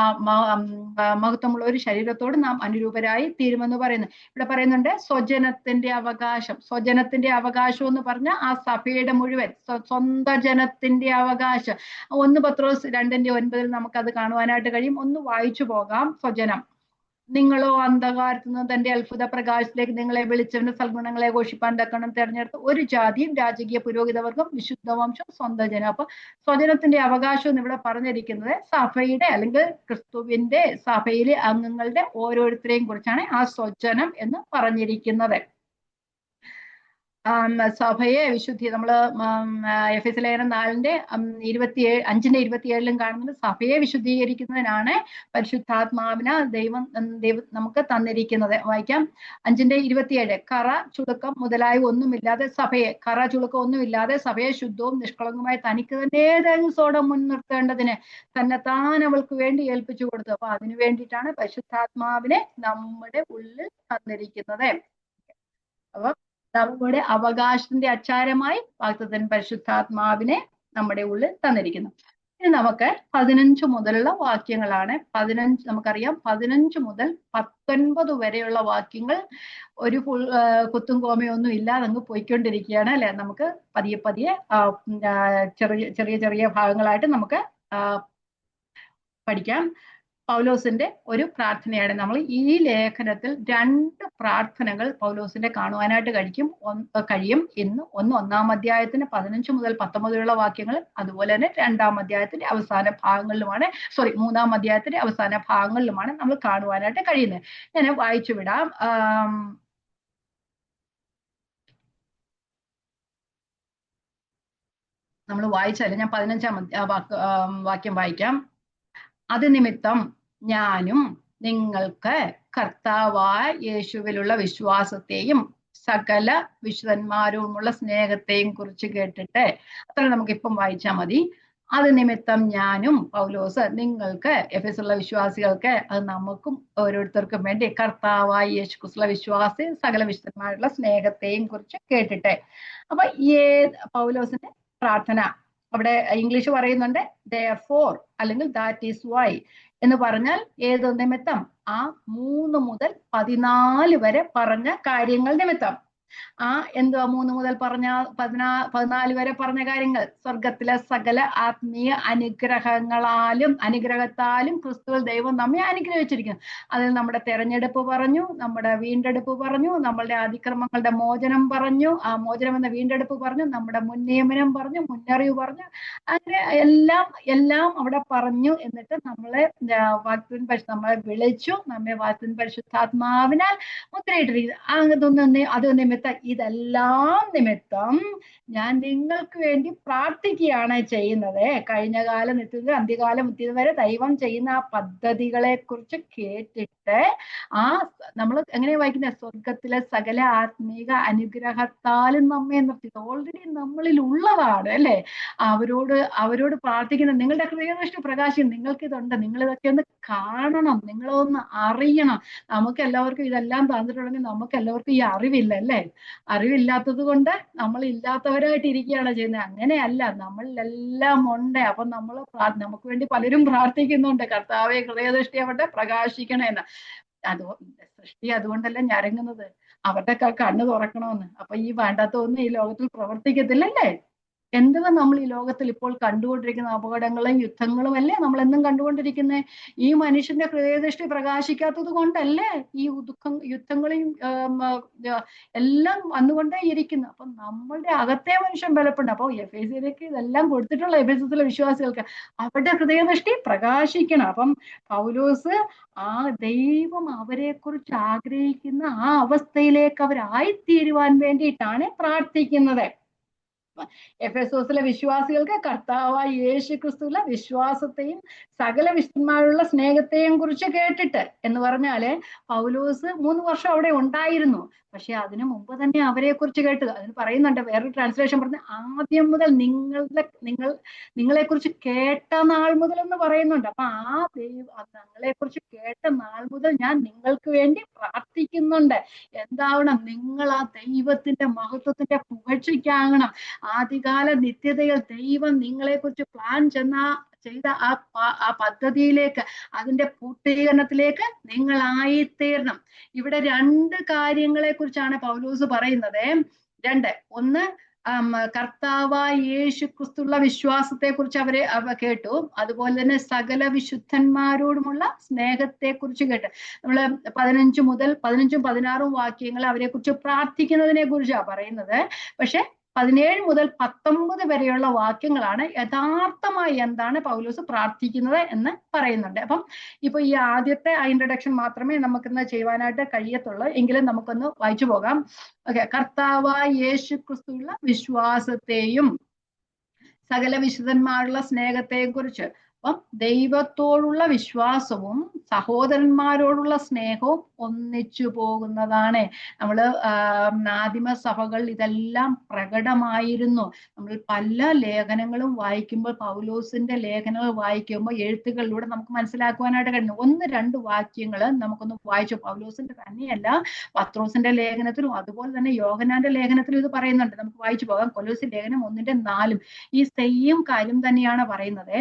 മഹത്വമുള്ള ഒരു ശരീരത്തോട് നാം അനുരൂപരായി തീരുമെന്ന് പറയുന്നു. ഇവിടെ പറയുന്നുണ്ട് സ്വജനത്തിന്റെ അവകാശം. സ്വജനത്തിന്റെ അവകാശം എന്ന് പറഞ്ഞാൽ ആ സഭയുടെ മുഴുവൻ സ്വന്തം ജനത്തിന്റെ അവകാശം. 1 പത്രോസ് 2:9 നമുക്കത് കാണുവാനായിട്ട് കഴിയും. ഒന്ന് വായിച്ചു പോകാം. സ്വജനം. നിങ്ങളോ അന്ധകാരത്തിൽ നിന്ന് തന്റെ അത്ഭുത പ്രകാശത്തിലേക്ക് നിങ്ങളെ വിളിച്ചവന്റെ സൽഗുണങ്ങളെ ഘോഷിപ്പാൻ തക്കണം തെരഞ്ഞെടുത്ത് ഒരു ജാതിയും രാജകീയ പുരോഹിതവർഗം വിശുദ്ധ വംശം സ്വന്തം ജനം. അപ്പൊ സ്വജനത്തിന്റെ അവകാശം എന്ന് ഇവിടെ പറഞ്ഞിരിക്കുന്നത് സഭയുടെ അല്ലെങ്കിൽ ക്രിസ്തുവിന്റെ സഭയിലെ അംഗങ്ങളുടെ ഓരോരുത്തരെയും കുറിച്ചാണ് ആ സ്വജനം എന്ന് പറഞ്ഞിരിക്കുന്നത്. സഭയെ വിശുദ്ധി നമ്മള് എഫെസ്യ ലേഖനം 4:5-27 കാണുന്നത് സഭയെ വിശുദ്ധീകരിക്കുന്നതിനാണ് പരിശുദ്ധാത്മാവിന് ദൈവം നമുക്ക് തന്നിരിക്കുന്നത്. വായിക്കാം. 5:27 കറ ചുളുക്കം മുതലായ ഒന്നുമില്ലാതെ സഭയെ ശുദ്ധവും നിഷ്കളങ്കമായി തനിക്ക് തന്നെ തേജസ്സോടെ മുൻനിർത്തേണ്ടതിന് തന്നെത്താൻ അവൾക്ക് വേണ്ടി ഏൽപ്പിച്ചു കൊടുത്തു. അപ്പൊ അതിനു വേണ്ടിയിട്ടാണ് പരിശുദ്ധാത്മാവിനെ നമ്മുടെ ഉള്ളിൽ തന്നിരിക്കുന്നത്. അപ്പൊ നമ്മുടെ അവകാശത്തിന്റെ അച്ചാരമായി വാഗ്ദത്തൻ പരിശുദ്ധാത്മാവിനെ നമ്മുടെ ഉള്ളിൽ തന്നിരിക്കുന്നു. ഇനി നമുക്ക് 15 മുതലുള്ള വാക്യങ്ങളാണ്. നമുക്കറിയാം 15 മുതൽ 19 വരെയുള്ള വാക്യങ്ങൾ ഒരു കുത്തും കോമയൊന്നും ഇല്ലാതെ അങ്ങ് പോയിക്കൊണ്ടിരിക്കുകയാണ് അല്ലെ. നമുക്ക് പതിയെ ചെറിയ ഭാഗങ്ങളായിട്ട് നമുക്ക് പഠിക്കാം. പൗലോസിന്റെ ഒരു പ്രാർത്ഥനയാണ്. നമ്മൾ ഈ ലേഖനത്തിൽ 2 പ്രാർത്ഥനകൾ പൗലോസിന്റെ കാണുവാനായിട്ട് കഴിയും. ഇന്ന് 1 അധ്യായത്തിന് 15 മുതൽ 19 വരെയുള്ള വാക്യങ്ങൾ, അതുപോലെ തന്നെ 2 അധ്യായത്തിന്റെ അവസാന ഭാഗങ്ങളിലുമാണ് 3 അധ്യായത്തിന്റെ അവസാന ഭാഗങ്ങളിലുമാണ് നമ്മൾ കാണുവാനായിട്ട് കഴിയുന്നത്. ഞാൻ വായിച്ചു വിടാം. നമ്മൾ വായിച്ചാലും ഞാൻ 15 വാക്യം വായിക്കാം. അത് നിമിത്തം ഞാനും നിങ്ങൾക്ക് കർത്താവായ യേശുവിലുള്ള വിശ്വാസത്തെയും സകല വിശുദ്ധന്മാരുമുള്ള സ്നേഹത്തെയും കുറിച്ച് കേട്ടിട്ട്, അത്ര നമുക്കിപ്പം വായിച്ചാൽ മതി. അത് നിമിത്തം ഞാനും, പൗലോസ്, നിങ്ങൾക്ക് എഫെസുള്ള വിശ്വാസികൾക്ക്, അത് നമുക്കും ഓരോരുത്തർക്കും വേണ്ടി കർത്താവായ യേശു ക്രിസ്തുവിലുള്ള വിശ്വാസി സകല വിശുദ്ധന്മാരുള്ള സ്നേഹത്തെയും കുറിച്ച് കേട്ടിട്ട്. അപ്പൊ പൗലോസിന്റെ പ്രാർത്ഥന അവിടെ ഇംഗ്ലീഷ് പറയുന്നുണ്ട് therefore അല്ലെങ്കിൽ that is why എന്ന് പറഞ്ഞാൽ ഏത് നിമിത്തം? ആ 3 മുതൽ 14 വരെ പറഞ്ഞ കാര്യങ്ങൾ നിമിത്തം. എന്തുവാ 3 മുതൽ 14 വരെ പറഞ്ഞ കാര്യങ്ങൾ? സ്വർഗത്തിലെ സകല ആത്മീയ അനുഗ്രഹത്താലും ക്രിസ്തുവിൽ ദൈവം നമ്മെ അനുഗ്രഹിച്ചിരിക്കുന്നു. അതിൽ നമ്മുടെ തെരഞ്ഞെടുപ്പ് പറഞ്ഞു, നമ്മുടെ വീണ്ടെടുപ്പ് പറഞ്ഞു, നമ്മളുടെ അതിക്രമങ്ങളുടെ മോചനം പറഞ്ഞു, ആ മോചനം എന്ന വീണ്ടെടുപ്പ് പറഞ്ഞു, നമ്മുടെ മുൻ നിയമനം പറഞ്ഞു, മുന്നറിവ് പറഞ്ഞു, അങ്ങനെ എല്ലാം അവിടെ പറഞ്ഞു. എന്നിട്ട് നമ്മളെ നമ്മളെ വിളിച്ചു, നമ്മെ വാക്തത്വ പരിശുദ്ധാത്മാവിനാൽ മുദ്രയിട്ടിരിക്കുന്നു. അത് നിമിത്തം ഇതെല്ലാം നിമിത്തം ഞാൻ നിങ്ങൾക്ക് വേണ്ടി പ്രാർത്ഥിക്കുകയാണ് ചെയ്യുന്നത്. കഴിഞ്ഞ കാലം എത്തിയത് അന്ത്യകാലം എത്തിയത് വരെ ദൈവം ചെയ്യുന്ന ആ പദ്ധതികളെ കുറിച്ച് കേട്ടിട്ട് നമ്മൾ എങ്ങനെയാ വായിക്കുന്നത്? സ്വർഗത്തിലെ സകല ആത്മീക അനുഗ്രഹത്താലും നമ്മെ നിർത്തിയത് ഓൾറെഡി നമ്മളിൽ ഉള്ളതാണ് അല്ലെ. അവരോട് പ്രാർത്ഥിക്കുന്ന നിങ്ങളുടെ ഹൃദയദൃഷ്ടി പ്രകാശിക്കും. നിങ്ങൾക്ക് ഇതുണ്ട്, നിങ്ങൾ ഇതൊക്കെ ഒന്ന് കാണണം, നിങ്ങളൊന്ന് അറിയണം. നമുക്ക് എല്ലാവർക്കും ഇതെല്ലാം തന്നിട്ടുണ്ടെങ്കിൽ നമുക്ക് എല്ലാവർക്കും ഈ അറിവില്ല അല്ലേ. അറിവില്ലാത്തത് കൊണ്ട് നമ്മൾ ഇല്ലാത്തവരായിട്ട് ഇരിക്കുകയാണ് ചെയ്യുന്നത്. അങ്ങനെയല്ല, നമ്മളിലെല്ലാം ഉണ്ട്. അപ്പൊ നമുക്ക് വേണ്ടി പലരും പ്രാർത്ഥിക്കുന്നുണ്ട്, കർത്താവെ ഹൃദയദൃഷ്ടി അവരുടെ പ്രകാശിക്കണേന്ന്. സൃഷ്ടി അതുകൊണ്ടല്ല ഞരങ്ങുന്നത്, അവരുടെ കണ്ണ് തുറക്കണമെന്ന്. അപ്പൊ ഈ വേണ്ടാത്തൊന്നും ഈ ലോകത്തിൽ പ്രവർത്തിക്കത്തില്ലല്ലേ. എന്തുവാ നമ്മൾ ഈ ലോകത്തിൽ ഇപ്പോൾ കണ്ടുകൊണ്ടിരിക്കുന്ന അപകടങ്ങളും യുദ്ധങ്ങളും അല്ലേ നമ്മൾ എന്നും കണ്ടുകൊണ്ടിരിക്കുന്നത്? ഈ മനുഷ്യന്റെ ഹൃദയദൃഷ്ടി പ്രകാശിക്കാത്തത് കൊണ്ടല്ലേ ഈ യുദ്ധങ്ങളും എല്ലാം വന്നുകൊണ്ടേ ഇരിക്കുന്നു. അപ്പൊ നമ്മളുടെ അകത്തെ മനുഷ്യൻ ബലപ്പെടും. അപ്പൊ എഫേസ്യർക്ക് ഇതെല്ലാം കൊടുത്തിട്ടുള്ള എഫേസ്യത്തിലെ വിശ്വാസികൾക്ക് അവരുടെ ഹൃദയദൃഷ്ടി പ്രകാശിക്കണം. അപ്പം പൗലോസ് ദൈവം അവരെ കുറിച്ച് ആഗ്രഹിക്കുന്ന ആ അവസ്ഥയിലേക്ക് അവരായിത്തീരുവാൻ വേണ്ടിയിട്ടാണ് പ്രാർത്ഥിക്കുന്നത്. എഫെസോസിലെ വിശ്വാസികൾക്ക് കർത്താവായ യേശു ക്രിസ്തുവിലെ വിശ്വാസത്തെയും സകല വിശുദ്ധന്മാരുള്ള സ്നേഹത്തെയും കുറിച്ച് കേട്ടിട്ട്, എന്ന് പറഞ്ഞാല് പൗലോസ് 3 വർഷം അവിടെ ഉണ്ടായിരുന്നു. പക്ഷെ അതിനു മുമ്പ് തന്നെ അവരെ കുറിച്ച് കേട്ടു. അതിന് പറയുന്നുണ്ട്, വേറൊരു ട്രാൻസ്ലേഷൻ പറഞ്ഞ ആദ്യം മുതൽ നിങ്ങളെ കുറിച്ച് കേട്ട നാൾ മുതൽ എന്ന് പറയുന്നുണ്ട്. അപ്പൊ നിങ്ങളെ കുറിച്ച് കേട്ട നാൾ മുതൽ ഞാൻ നിങ്ങൾക്ക് വേണ്ടി പ്രാർത്ഥിക്കുന്നുണ്ട്. എന്താവണം? നിങ്ങൾ ആ ദൈവത്തിന്റെ മഹത്വത്തിന്റെ പുകഴ്ചയ്ക്കാകണം. ആദ്യകാല നിത്യതയിൽ ദൈവം നിങ്ങളെ കുറിച്ച് പ്ലാൻ ചെയ്ത ആ പദ്ധതിയിലേക്ക്, അതിന്റെ പൂർത്തീകരണത്തിലേക്ക് നിങ്ങളായിത്തീരണം. ഇവിടെ 2 കാര്യങ്ങളെ കുറിച്ചാണ് പൗലോസ് പറയുന്നത്. 2, ഒന്ന് കർത്താവായ യേശു ക്രിസ്തുള്ള വിശ്വാസത്തെ കുറിച്ച് അവ കേട്ടു. അതുപോലെ തന്നെ സകല വിശുദ്ധന്മാരോടുമുള്ള സ്നേഹത്തെ കുറിച്ച് കേട്ടു. നമ്മള് 15 മുതൽ 15ഉം 16ഉം വാക്യങ്ങൾ അവരെ കുറിച്ച് പ്രാർത്ഥിക്കുന്നതിനെ കുറിച്ചാണ് പറയുന്നത്. പക്ഷെ 17 മുതൽ 19 വരെയുള്ള വാക്യങ്ങളാണ് യഥാർത്ഥമായി എന്താണ് പൗലോസ് പ്രാർത്ഥിക്കുന്നത് എന്ന് പറയുന്നുണ്ട്. അപ്പം ഇപ്പൊ ഈ ആദ്യത്തെ ഇൻട്രൊഡക്ഷൻ മാത്രമേ നമുക്കിന്ന് ചെയ്യുവാനായിട്ട് കഴിയത്തുള്ളൂ. എങ്കിലും നമുക്കൊന്ന് വായിച്ചു പോകാം. ഓക്കെ. കർത്താവായ യേശു ക്രിസ്തുവിലുള്ള വിശ്വാസത്തെയും സകല വിശുദ്ധന്മാരുള്ള സ്നേഹത്തെയും കുറിച്ച്. അപ്പം ദൈവത്തോടുള്ള വിശ്വാസവും സഹോദരന്മാരോടുള്ള സ്നേഹവും ഒന്നിച്ചു പോകുന്നതാണ്. നമ്മള് ആദിമ സഭകൾ ഇതെല്ലാം പ്രകടമായിരുന്നു. നമ്മൾ പല ലേഖനങ്ങളും വായിക്കുമ്പോൾ, പൗലോസിന്റെ ലേഖനങ്ങൾ വായിക്കുമ്പോൾ എഴുത്തുകളിലൂടെ നമുക്ക് മനസ്സിലാക്കുവാനായിട്ട് കഴിയുന്നു. 1-2 വാക്യങ്ങൾ നമുക്കൊന്ന് വായിച്ചു. പൗലോസിന്റെ തന്നെയല്ല, പത്രോസിന്റെ ലേഖനത്തിലും അതുപോലെ തന്നെ യോഹന്നാന്റെ ലേഖനത്തിലും ഇത് പറയുന്നുണ്ട്. നമുക്ക് വായിച്ചു പോകാം. കൊലോസ്യ ലേഖനം 1-4 ഈ സെയിം കാര്യം തന്നെയാണ് പറയുന്നത്.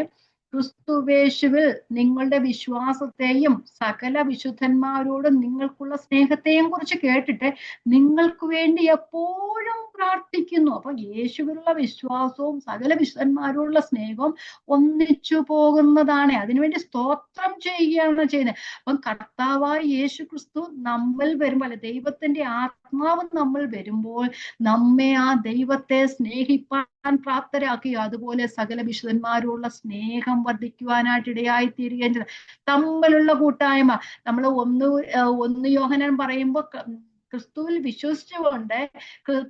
ക്രിസ്തുവേശുവിൽ നിങ്ങളുടെ വിശ്വാസത്തെയും സകല വിശുദ്ധന്മാരോടും നിങ്ങൾക്കുള്ള സ്നേഹത്തെയും കുറിച്ച് കേട്ടിട്ട് നിങ്ങൾക്ക് വേണ്ടി എപ്പോഴും പ്രാർത്ഥിക്കുന്നു. അപ്പൊ യേശുവിലുള്ള വിശ്വാസവും സകല വിശുദ്ധന്മാരോടുള്ള സ്നേഹവും ഒന്നിച്ചു പോകുന്നതാണ്. അതിനുവേണ്ടി സ്തോത്രം ചെയ്യുകയാണ് ചെയ്യുന്നത്. അപ്പം കർത്താവായ യേശു ക്രിസ്തു നമ്മൾ വരുമ്പോൾ, ദൈവത്തിന്റെ ആത്മാവ് നമ്മൾ വരുമ്പോൾ നമ്മെ ആ ദൈവത്തെ സ്നേഹിപ്പാൻ പ്രാപ്തരാക്കി. അതുപോലെ സകല വിശുദ്ധന്മാരോടുള്ള സ്നേഹം വർദ്ധിക്കുവാനായിട്ട് ഇടയായി തീരുകയും ചെയ്തു. തമ്മിലുള്ള കൂട്ടായ്മ. നമ്മൾ 1 യോഹന്നാൻ പറയുമ്പോൾ ക്രിസ്തുവിൽ വിശ്വസിച്ചുകൊണ്ട്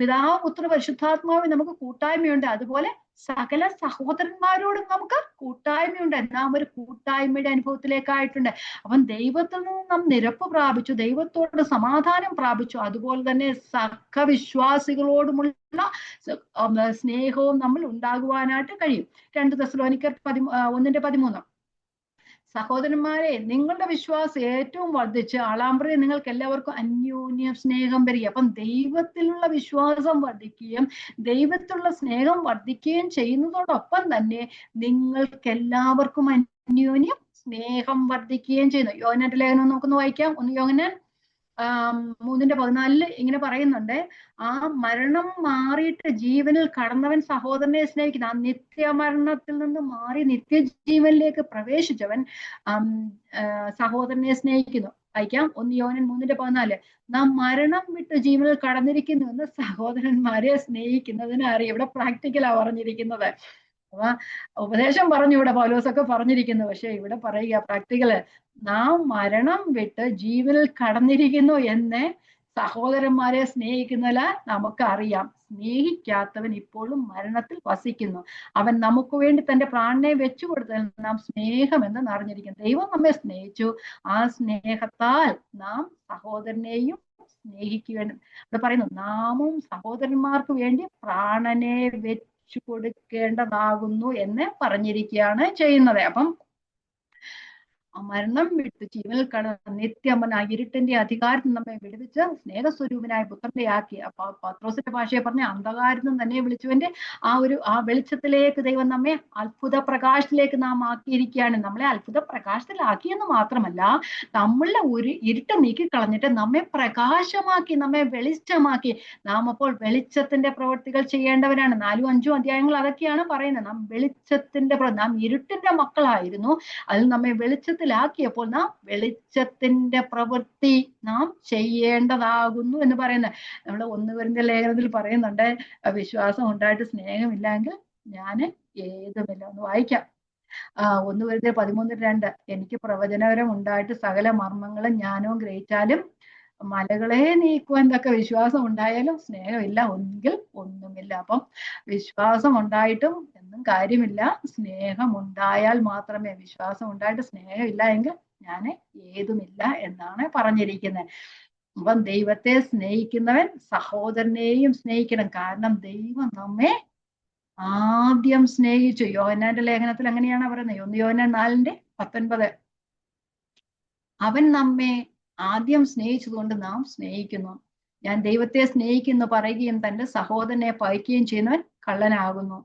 പിതാവ് പുത്ര പരിശുദ്ധാത്മാവ് നമുക്ക് കൂട്ടായ്മയുണ്ട്. അതുപോലെ സകല സഹോദരന്മാരോടും നമുക്ക് കൂട്ടായ്മയുണ്ട്. നാം ഒരു കൂട്ടായ്മയുടെ അനുഭവത്തിലേക്കായിട്ടുണ്ട്. അപ്പം ദൈവത്തിൽ നിന്ന് നാം നിരപ്പ് പ്രാപിച്ചു, ദൈവത്തോട് സമാധാനം പ്രാപിച്ചു. അതുപോലെ തന്നെ സഹവിശ്വാസികളോടുമുള്ള സ്നേഹവും നമ്മൾ ഉണ്ടാകുവാനായിട്ട് കഴിയും. 2 തെസ്സലോനിക്കർ 1:13 സഹോദരന്മാരെ, നിങ്ങളുടെ വിശ്വാസം ഏറ്റവും വർദ്ധിച്ച് ആളാമ്പ്രയെ നിങ്ങൾക്ക് എല്ലാവർക്കും അന്യോന്യം സ്നേഹം വരിക. അപ്പം ദൈവത്തിലുള്ള വിശ്വാസം വർദ്ധിക്കുകയും ദൈവത്തിലുള്ള സ്നേഹം വർദ്ധിക്കുകയും ചെയ്യുന്നതോടൊപ്പം തന്നെ നിങ്ങൾക്ക് എല്ലാവർക്കും അന്യോന്യം സ്നേഹം വർദ്ധിക്കുകയും ചെയ്യുന്നു. യോഹന്നാന്റെ ലേഖനം നമുക്കൊന്ന് വായിക്കാം. 1 യോഹന്നാൻ 3:14 ഇങ്ങനെ പറയുന്നുണ്ട്, ആ മരണം മാറിയിട്ട് ജീവനിൽ കടന്നവൻ സഹോദരനെ സ്നേഹിക്കുന്നു. ആ നിത്യമരണത്തിൽ നിന്ന് മാറി നിത്യജീവനിലേക്ക് പ്രവേശിച്ചവൻ സഹോദരനെ സ്നേഹിക്കുന്നു. വായിക്കാം, 1 യോഹന്നാൻ 3:14. നാം മരണം വിട്ട് ജീവനിൽ കടന്നിരിക്കുന്നു എന്ന് സഹോദരന്മാരെ സ്നേഹിക്കുന്നതിന് അറിയാം. ഇവിടെ പ്രാക്ടിക്കലാ പറഞ്ഞിരിക്കുന്നത്. അപ്പൊ ഉപദേശം പറഞ്ഞു ഇവിടെ പൗലോസൊക്കെ പറഞ്ഞിരിക്കുന്നു, പക്ഷെ ഇവിടെ പറയുക പ്രാക്ടിക്കല്, നാം മരണം വിട്ട് ജീവനിൽ കടന്നിരിക്കുന്നു എന്ന് സഹോദരന്മാരെ സ്നേഹിക്കുന്നതിൽ നമുക്കറിയാം. സ്നേഹിക്കാത്തവൻ ഇപ്പോഴും മരണത്തിൽ വസിക്കുന്നു. അവൻ നമുക്ക് വേണ്ടി തന്റെ പ്രാണനെ വെച്ചു കൊടുത്തതിൽ നാം സ്നേഹമെന്ന് അറിഞ്ഞിരിക്കുന്നു. ദൈവം നമ്മെ സ്നേഹിച്ചു, ആ സ്നേഹത്താൽ നാം സഹോദരനെയും സ്നേഹിക്കുകയാണ്. ഇവിടെ പറയുന്നു, നാമും സഹോദരന്മാർക്ക് വേണ്ടി പ്രാണനെ വെച്ചു കൊടുക്കേണ്ടതാകുന്നു എന്ന് പറഞ്ഞിരിക്കുകയാണ് ചെയ്യുന്നത്. അപ്പം മരണം വിട്ട് ജീവനിൽ കടന്ന് നിത്യമൻ ആ ഇരുട്ടിന്റെ അധികാരത്തിൽ നമ്മെ വിടുവിച്ച് സ്നേഹസ്വരൂപനായ പുത്രന്റെ ആക്കി. അപ്പൊ പത്രോസിന്റെ ഭാഷയെ പറഞ്ഞ അന്ധകാരത്തിൽ തന്നെ വിളിച്ചുവന്റെ ആ വെളിച്ചത്തിലേക്ക് ദൈവം നമ്മെ അത്ഭുത പ്രകാശത്തിലേക്ക് നാം ആക്കിയിരിക്കുകയാണ്. നമ്മളെ അത്ഭുത പ്രകാശത്തിലാക്കിയെന്ന് മാത്രമല്ല, നമ്മളുടെ ഒരു ഇരുട്ട് നീക്കിക്കളഞ്ഞിട്ട് നമ്മെ പ്രകാശമാക്കി, നമ്മെ വെളിച്ചമാക്കി. നാം അപ്പോൾ വെളിച്ചത്തിന്റെ പ്രവൃത്തികൾ ചെയ്യേണ്ടവരാണ്. 4ഉം 5ഉം അധ്യായങ്ങൾ അതൊക്കെയാണ് പറയുന്നത്. നാം വെളിച്ചത്തിന്റെ നാം ഇരുട്ടിന്റെ മക്കളായിരുന്നു, അതിൽ നമ്മെ വെളിച്ചത്തിലാക്കിയപ്പോൾ നാം വെളിച്ചത്തിന്റെ പ്രവൃത്തി നാം ചെയ്യേണ്ടതാകുന്നു എന്ന് പറയുന്നത്. നമ്മൾ 1 കൊരിന്ത്യർ ലേഖനത്തിൽ പറയുന്നുണ്ട്, വിശ്വാസം ഉണ്ടായിട്ട് സ്നേഹമില്ലെങ്കിൽ ഞാൻ ഏതുമില്ല. ഒന്ന് വായിക്കാം. 1 കൊരിന്ത്യർ 13:2. എനിക്ക് പ്രവചനപരം ഉണ്ടായിട്ട് സകല മർമ്മങ്ങളും ജ്ഞാനവും ഗ്രഹിച്ചാലും മലകളെ നീക്കുവാൻ തക്ക വിശ്വാസം ഉണ്ടായാലും സ്നേഹമില്ല എങ്കിൽ ഒന്നുമില്ല. അപ്പം വിശ്വാസം ഉണ്ടായിട്ടും എന്നും കാര്യമില്ല, സ്നേഹം ഉണ്ടായാൽ മാത്രമേ. വിശ്വാസം ഉണ്ടായിട്ട് സ്നേഹമില്ല എങ്കിൽ ഞാൻ ഏതുമില്ല എന്നാണ് പറഞ്ഞിരിക്കുന്നത്. അപ്പം ദൈവത്തെ സ്നേഹിക്കുന്നവൻ സഹോദരനെയും സ്നേഹിക്കണം. കാരണം ദൈവം നമ്മെ ആദ്യം സ്നേഹിച്ചു. യോഹന്നാന്റെ ലേഖനത്തിൽ അങ്ങനെയാണ് പറയുന്നത്, 1 യോഹന്നാൻ 4:19. അവൻ നമ്മെ ആദ്യം സ്നേഹിച്ചതുകൊണ്ട് നാം സ്നേഹിക്കുന്നു. ഞാൻ ദൈവത്തെ സ്നേഹിക്കുന്നു പറയുകയും തന്റെ സഹോദരനെ പഴിക്കുകയും ചെയ്യുന്നവൻ കള്ളനാകുന്നു.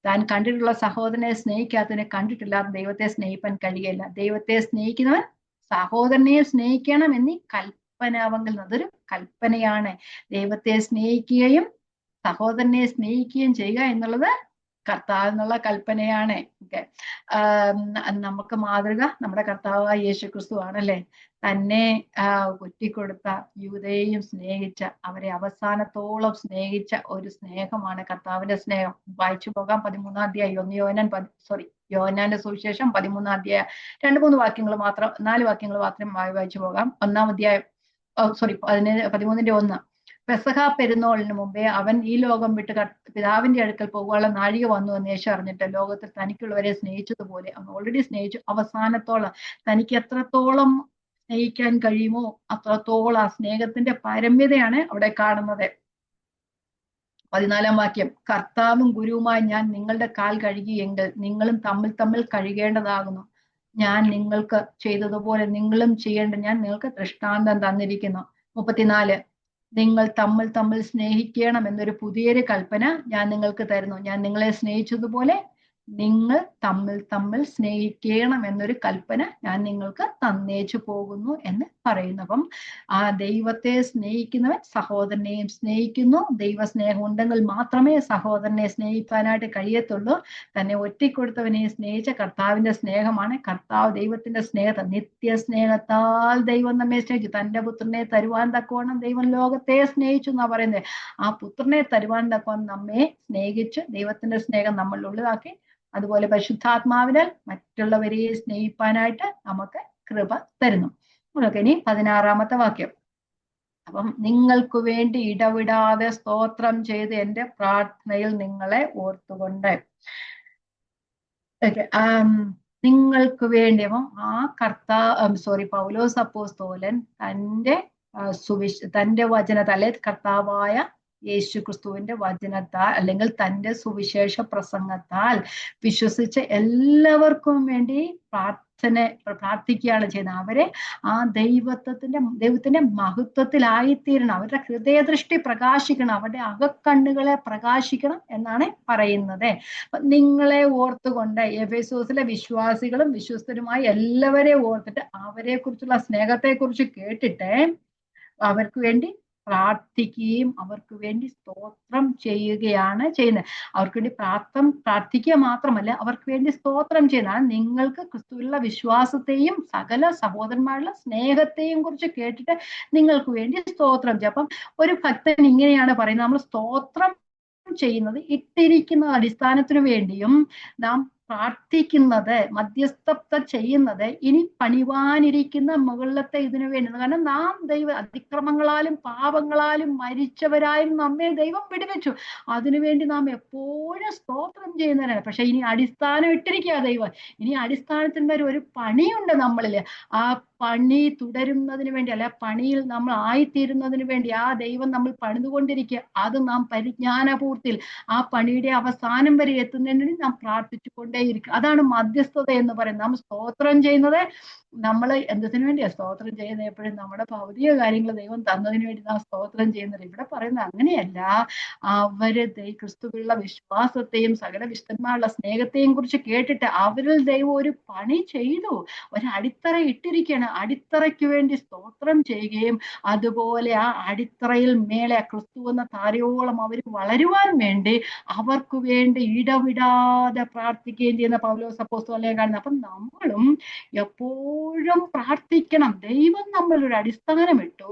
താൻ കണ്ടിട്ടുള്ള സഹോദരനെ സ്നേഹിക്കാത്തതിനെ കണ്ടിട്ടില്ലാത്ത ദൈവത്തെ സ്നേഹിപ്പാൻ കഴിയില്ല. ദൈവത്തെ സ്നേഹിക്കുന്നവൻ സഹോദരനെയും സ്നേഹിക്കണം എന്നീ കൽപ്പനാവെങ്കിൽ അതൊരു കൽപ്പനയാണ്. ദൈവത്തെ സ്നേഹിക്കുകയും സഹോദരനെ സ്നേഹിക്കുകയും ചെയ്യുക എന്നുള്ളത് കർത്താവിനുള്ള കൽപ്പനയാണ്. ഓക്കെ, നമുക്ക് മാതൃക നമ്മുടെ കർത്താവായ യേശു ക്രിസ്തു ആണല്ലേ. തന്നെ ഒറ്റിക്കൊടുത്ത, യൂദയെയും സ്നേഹിച്ച, അവരെ അവസാനത്തോളം സ്നേഹിച്ച ഒരു സ്നേഹമാണ് കർത്താവിന്റെ സ്നേഹം. വായിച്ചു പോകാം 13-ാം അധ്യായം, യോഹന്നാന്റെ സുവിശേഷം 13-ാം അധ്യായം 2-3 വാക്യങ്ങൾ മാത്രം, 4 വാക്യങ്ങൾ മാത്രം വായിച്ചു പോകാം. 1-ാം അധ്യായം 13-ന്റെ 1. പെസഹ പെരുന്നാളിന് മുമ്പേ അവൻ ഈ ലോകം വിട്ട് പിതാവിന്റെ അടുക്കൽ പോകുവാനുള്ള നാഴിക വന്നു എന്ന് യേശു അറിഞ്ഞിട്ട് ലോകത്തിൽ തനിക്കുള്ളവരെ സ്നേഹിച്ചതുപോലെ അവൻ ഓൾറെഡി സ്നേഹിച്ചു. അവസാനത്തോളം തനിക്ക് എത്രത്തോളം സ്നേഹിക്കാൻ കഴിയുമോ അത്രത്തോളം ആ സ്നേഹത്തിന്റെ പാരമ്യതയാണ് അവിടെ കാണുന്നത്. 14-ാം വാക്യം, കർത്താവും ഗുരുവുമായി ഞാൻ നിങ്ങളുടെ കാൽ കഴുകിയെങ്കിൽ നിങ്ങളും തമ്മിൽ തമ്മിൽ കഴുകേണ്ടതാകുന്നു. ഞാൻ നിങ്ങൾക്ക് ചെയ്തതുപോലെ നിങ്ങളും ചെയ്യേണ്ട ഞാൻ നിങ്ങൾക്ക് ദൃഷ്ടാന്തം തന്നിരിക്കുന്നു. 34, നിങ്ങൾ തമ്മിൽ തമ്മിൽ സ്നേഹിക്കണം എന്നൊരു പുതിയൊരു കൽപ്പന ഞാൻ നിങ്ങൾക്ക് തരുന്നു. ഞാൻ നിങ്ങളെ സ്നേഹിച്ചതുപോലെ നിങ്ങൾ തമ്മിൽ തമ്മിൽ സ്നേഹിക്കണം എന്നൊരു കൽപ്പന ഞാൻ നിങ്ങൾക്ക് തന്നേച്ചു പോകുന്നു എന്ന് പറയുന്നു. അപ്പം ആ ദൈവത്തെ സ്നേഹിക്കുന്നവൻ സഹോദരനെയും സ്നേഹിക്കുന്നു. ദൈവസ്നേഹം ഉണ്ടെങ്കിൽ മാത്രമേ സഹോദരനെ സ്നേഹിക്കാനായിട്ട് കഴിയത്തുള്ളൂ. തന്നെ ഒറ്റിക്കൊടുത്തവനെ സ്നേഹിച്ച കർത്താവിന്റെ സ്നേഹമാണ്. കർത്താവ് ദൈവത്തിന്റെ സ്നേഹത്തെ, നിത്യസ്നേഹത്താൽ ദൈവം നമ്മെ സ്നേഹിച്ചു. തന്റെ പുത്രനെ തരുവാൻ തക്കവണ്ണം ദൈവം ലോകത്തെ സ്നേഹിച്ചു എന്നാ പറയുന്നത്. ആ പുത്രനെ തരുവാൻ തക്കവണ്ണം നമ്മെ സ്നേഹിച്ച് ദൈവത്തിന്റെ സ്നേഹം നമ്മളിൽ ഉള്ളതാക്കി. അതുപോലെ പരിശുദ്ധാത്മാവിനാൽ മറ്റുള്ളവരെ സ്നേഹിപ്പാനായിട്ട് നമുക്ക് കൃപ തരുന്നു. നമുക്ക് ഇനി 16-ാമത്തെ വാക്യം. അപ്പം നിങ്ങൾക്ക് വേണ്ടി ഇടവിടാതെ സ്തോത്രം ചെയ്ത് എൻ്റെ പ്രാർത്ഥനയിൽ നിങ്ങളെ ഓർത്തുകൊണ്ട്. നിങ്ങൾക്ക് വേണ്ടി, അപ്പം പൗലോസ് അപ്പോസ്തലൻ തന്റെ വചനത്താൽ, കർത്താവായ യേശു ക്രിസ്തുവിന്റെ വചനത്താൽ അല്ലെങ്കിൽ തന്റെ സുവിശേഷ പ്രസംഗത്താൽ വിശ്വസിച്ച എല്ലാവർക്കും വേണ്ടി പ്രാർത്ഥിക്കുകയാണ് ചെയ്യുന്നത്. അവരെ ആ ദൈവത്തിന്റെ മഹത്വത്തിലായിത്തീരണം, അവരുടെ ഹൃദയദൃഷ്ടി പ്രകാശിക്കണം, അവരുടെ അകക്കണ്ണുകളെ പ്രകാശിക്കണം എന്നാണ് പറയുന്നത്. നിങ്ങളെ ഓർത്തുകൊണ്ട് എഫെസോസിലെ വിശ്വാസികളും വിശ്വസ്തരുമായി എല്ലാവരെയും ഓർത്തിട്ട് അവരെ കുറിച്ചുള്ള സ്നേഹത്തെ കുറിച്ച് കേട്ടിട്ട് അവർക്ക് വേണ്ടി പ്രാർത്ഥിക്കുകയും അവർക്ക് വേണ്ടി സ്തോത്രം ചെയ്യുകയാണ് ചെയ്യുന്നത്. അവർക്ക് വേണ്ടി പ്രാർത്ഥിക്കുക മാത്രമല്ല, അവർക്ക് വേണ്ടി സ്തോത്രം ചെയ്യുന്നതാണ്. നിങ്ങൾക്ക് ക്രിസ്തുവിലുള്ള വിശ്വാസത്തെയും സകല സഹോദരന്മാരുടെ സ്നേഹത്തെയും കുറിച്ച് കേട്ടിട്ട് നിങ്ങൾക്ക് വേണ്ടി സ്തോത്രം ചെയ്യും. അപ്പം ഒരു ഭക്തൻ ഇങ്ങനെയാണ് പറയുന്നത്, നമ്മൾ സ്തോത്രം ചെയ്യുന്നത് ഇട്ടിരിക്കുന്ന അടിസ്ഥാനത്തിനു വേണ്ടിയും നാം പ്രാർത്ഥിക്കുന്നത്, മധ്യസ്ഥത ചെയ്യുന്നത് ഇനി പണിവാനിരിക്കുന്ന മുകളിലത്തെ ഇതിനു വേണ്ടി. കാരണം നാം അതിക്രമങ്ങളാലും പാപങ്ങളാലും മരിച്ചവരായും നമ്മെ ദൈവം വിടുവിച്ചു. അതിനുവേണ്ടി നാം എപ്പോഴും സ്തോത്രം ചെയ്യുന്നവരാണ്. പക്ഷെ ഇനി അടിസ്ഥാനം ഇട്ടിരിക്കുക ദൈവം. ഇനി അടിസ്ഥാനത്തിന്മേൽ ഒരു പണിയുണ്ട് നമ്മളില്. ആ പണി തുടരുന്നതിന് വേണ്ടി, അല്ല പണിയിൽ നമ്മൾ ആയിത്തീരുന്നതിന് വേണ്ടി ആ ദൈവം നമ്മൾ പണിതുകൊണ്ടിരിക്കുക. അത് നാം പരിജ്ഞാനപൂർത്തിയിൽ ആ പണിയുടെ അവസാനം വരെ എത്തുന്നതിന് വേണ്ടി നാം പ്രാർത്ഥിച്ചുകൊണ്ടേയിരിക്കും. അതാണ് മധ്യസ്ഥത എന്ന് പറയുന്നത്. നാം സ്തോത്രം ചെയ്യുന്നത് നമ്മൾ എന്തിനു വേണ്ടിയാണ് സ്തോത്രം ചെയ്യുന്നത്? എപ്പോഴും നമ്മുടെ ഭൗതിക കാര്യങ്ങൾ ദൈവം തന്നതിന് വേണ്ടി നാം സ്തോത്രം ചെയ്യുന്നത്. ഇവിടെ പറയുന്നത് അങ്ങനെയല്ല. അവര് ക്രിസ്തുവിലുള്ള വിശ്വാസത്തെയും സകല വിശുദ്ധന്മാരുടെ സ്നേഹത്തെയും കുറിച്ച് കേട്ടിട്ട് അവരിൽ ദൈവം ഒരു പണി ചെയ്തു, ഒരു അടിത്തറ ഇട്ടിരിക്കുകയാണ്. അടിത്തറയ്ക്ക് വേണ്ടി സ്തോത്രം ചെയ്യുകയും അതുപോലെ ആ അടിത്തറയിൽ മേലെ ക്രിസ്തു എന്ന താരയോളം അവർ വളരുവാൻ വേണ്ടി അവർക്ക് വേണ്ടി ഇടവിടാതെ പ്രാർത്ഥിക്കുകയും ചെയ്യുന്ന പൗലോസ് അപ്പോസ്തലനെ കാണുന്നത്. അപ്പം നമ്മളും എപ്പോഴും പ്രാർത്ഥിക്കണം. ദൈവം നമ്മളൊരു അടിസ്ഥാനം ഇട്ടു.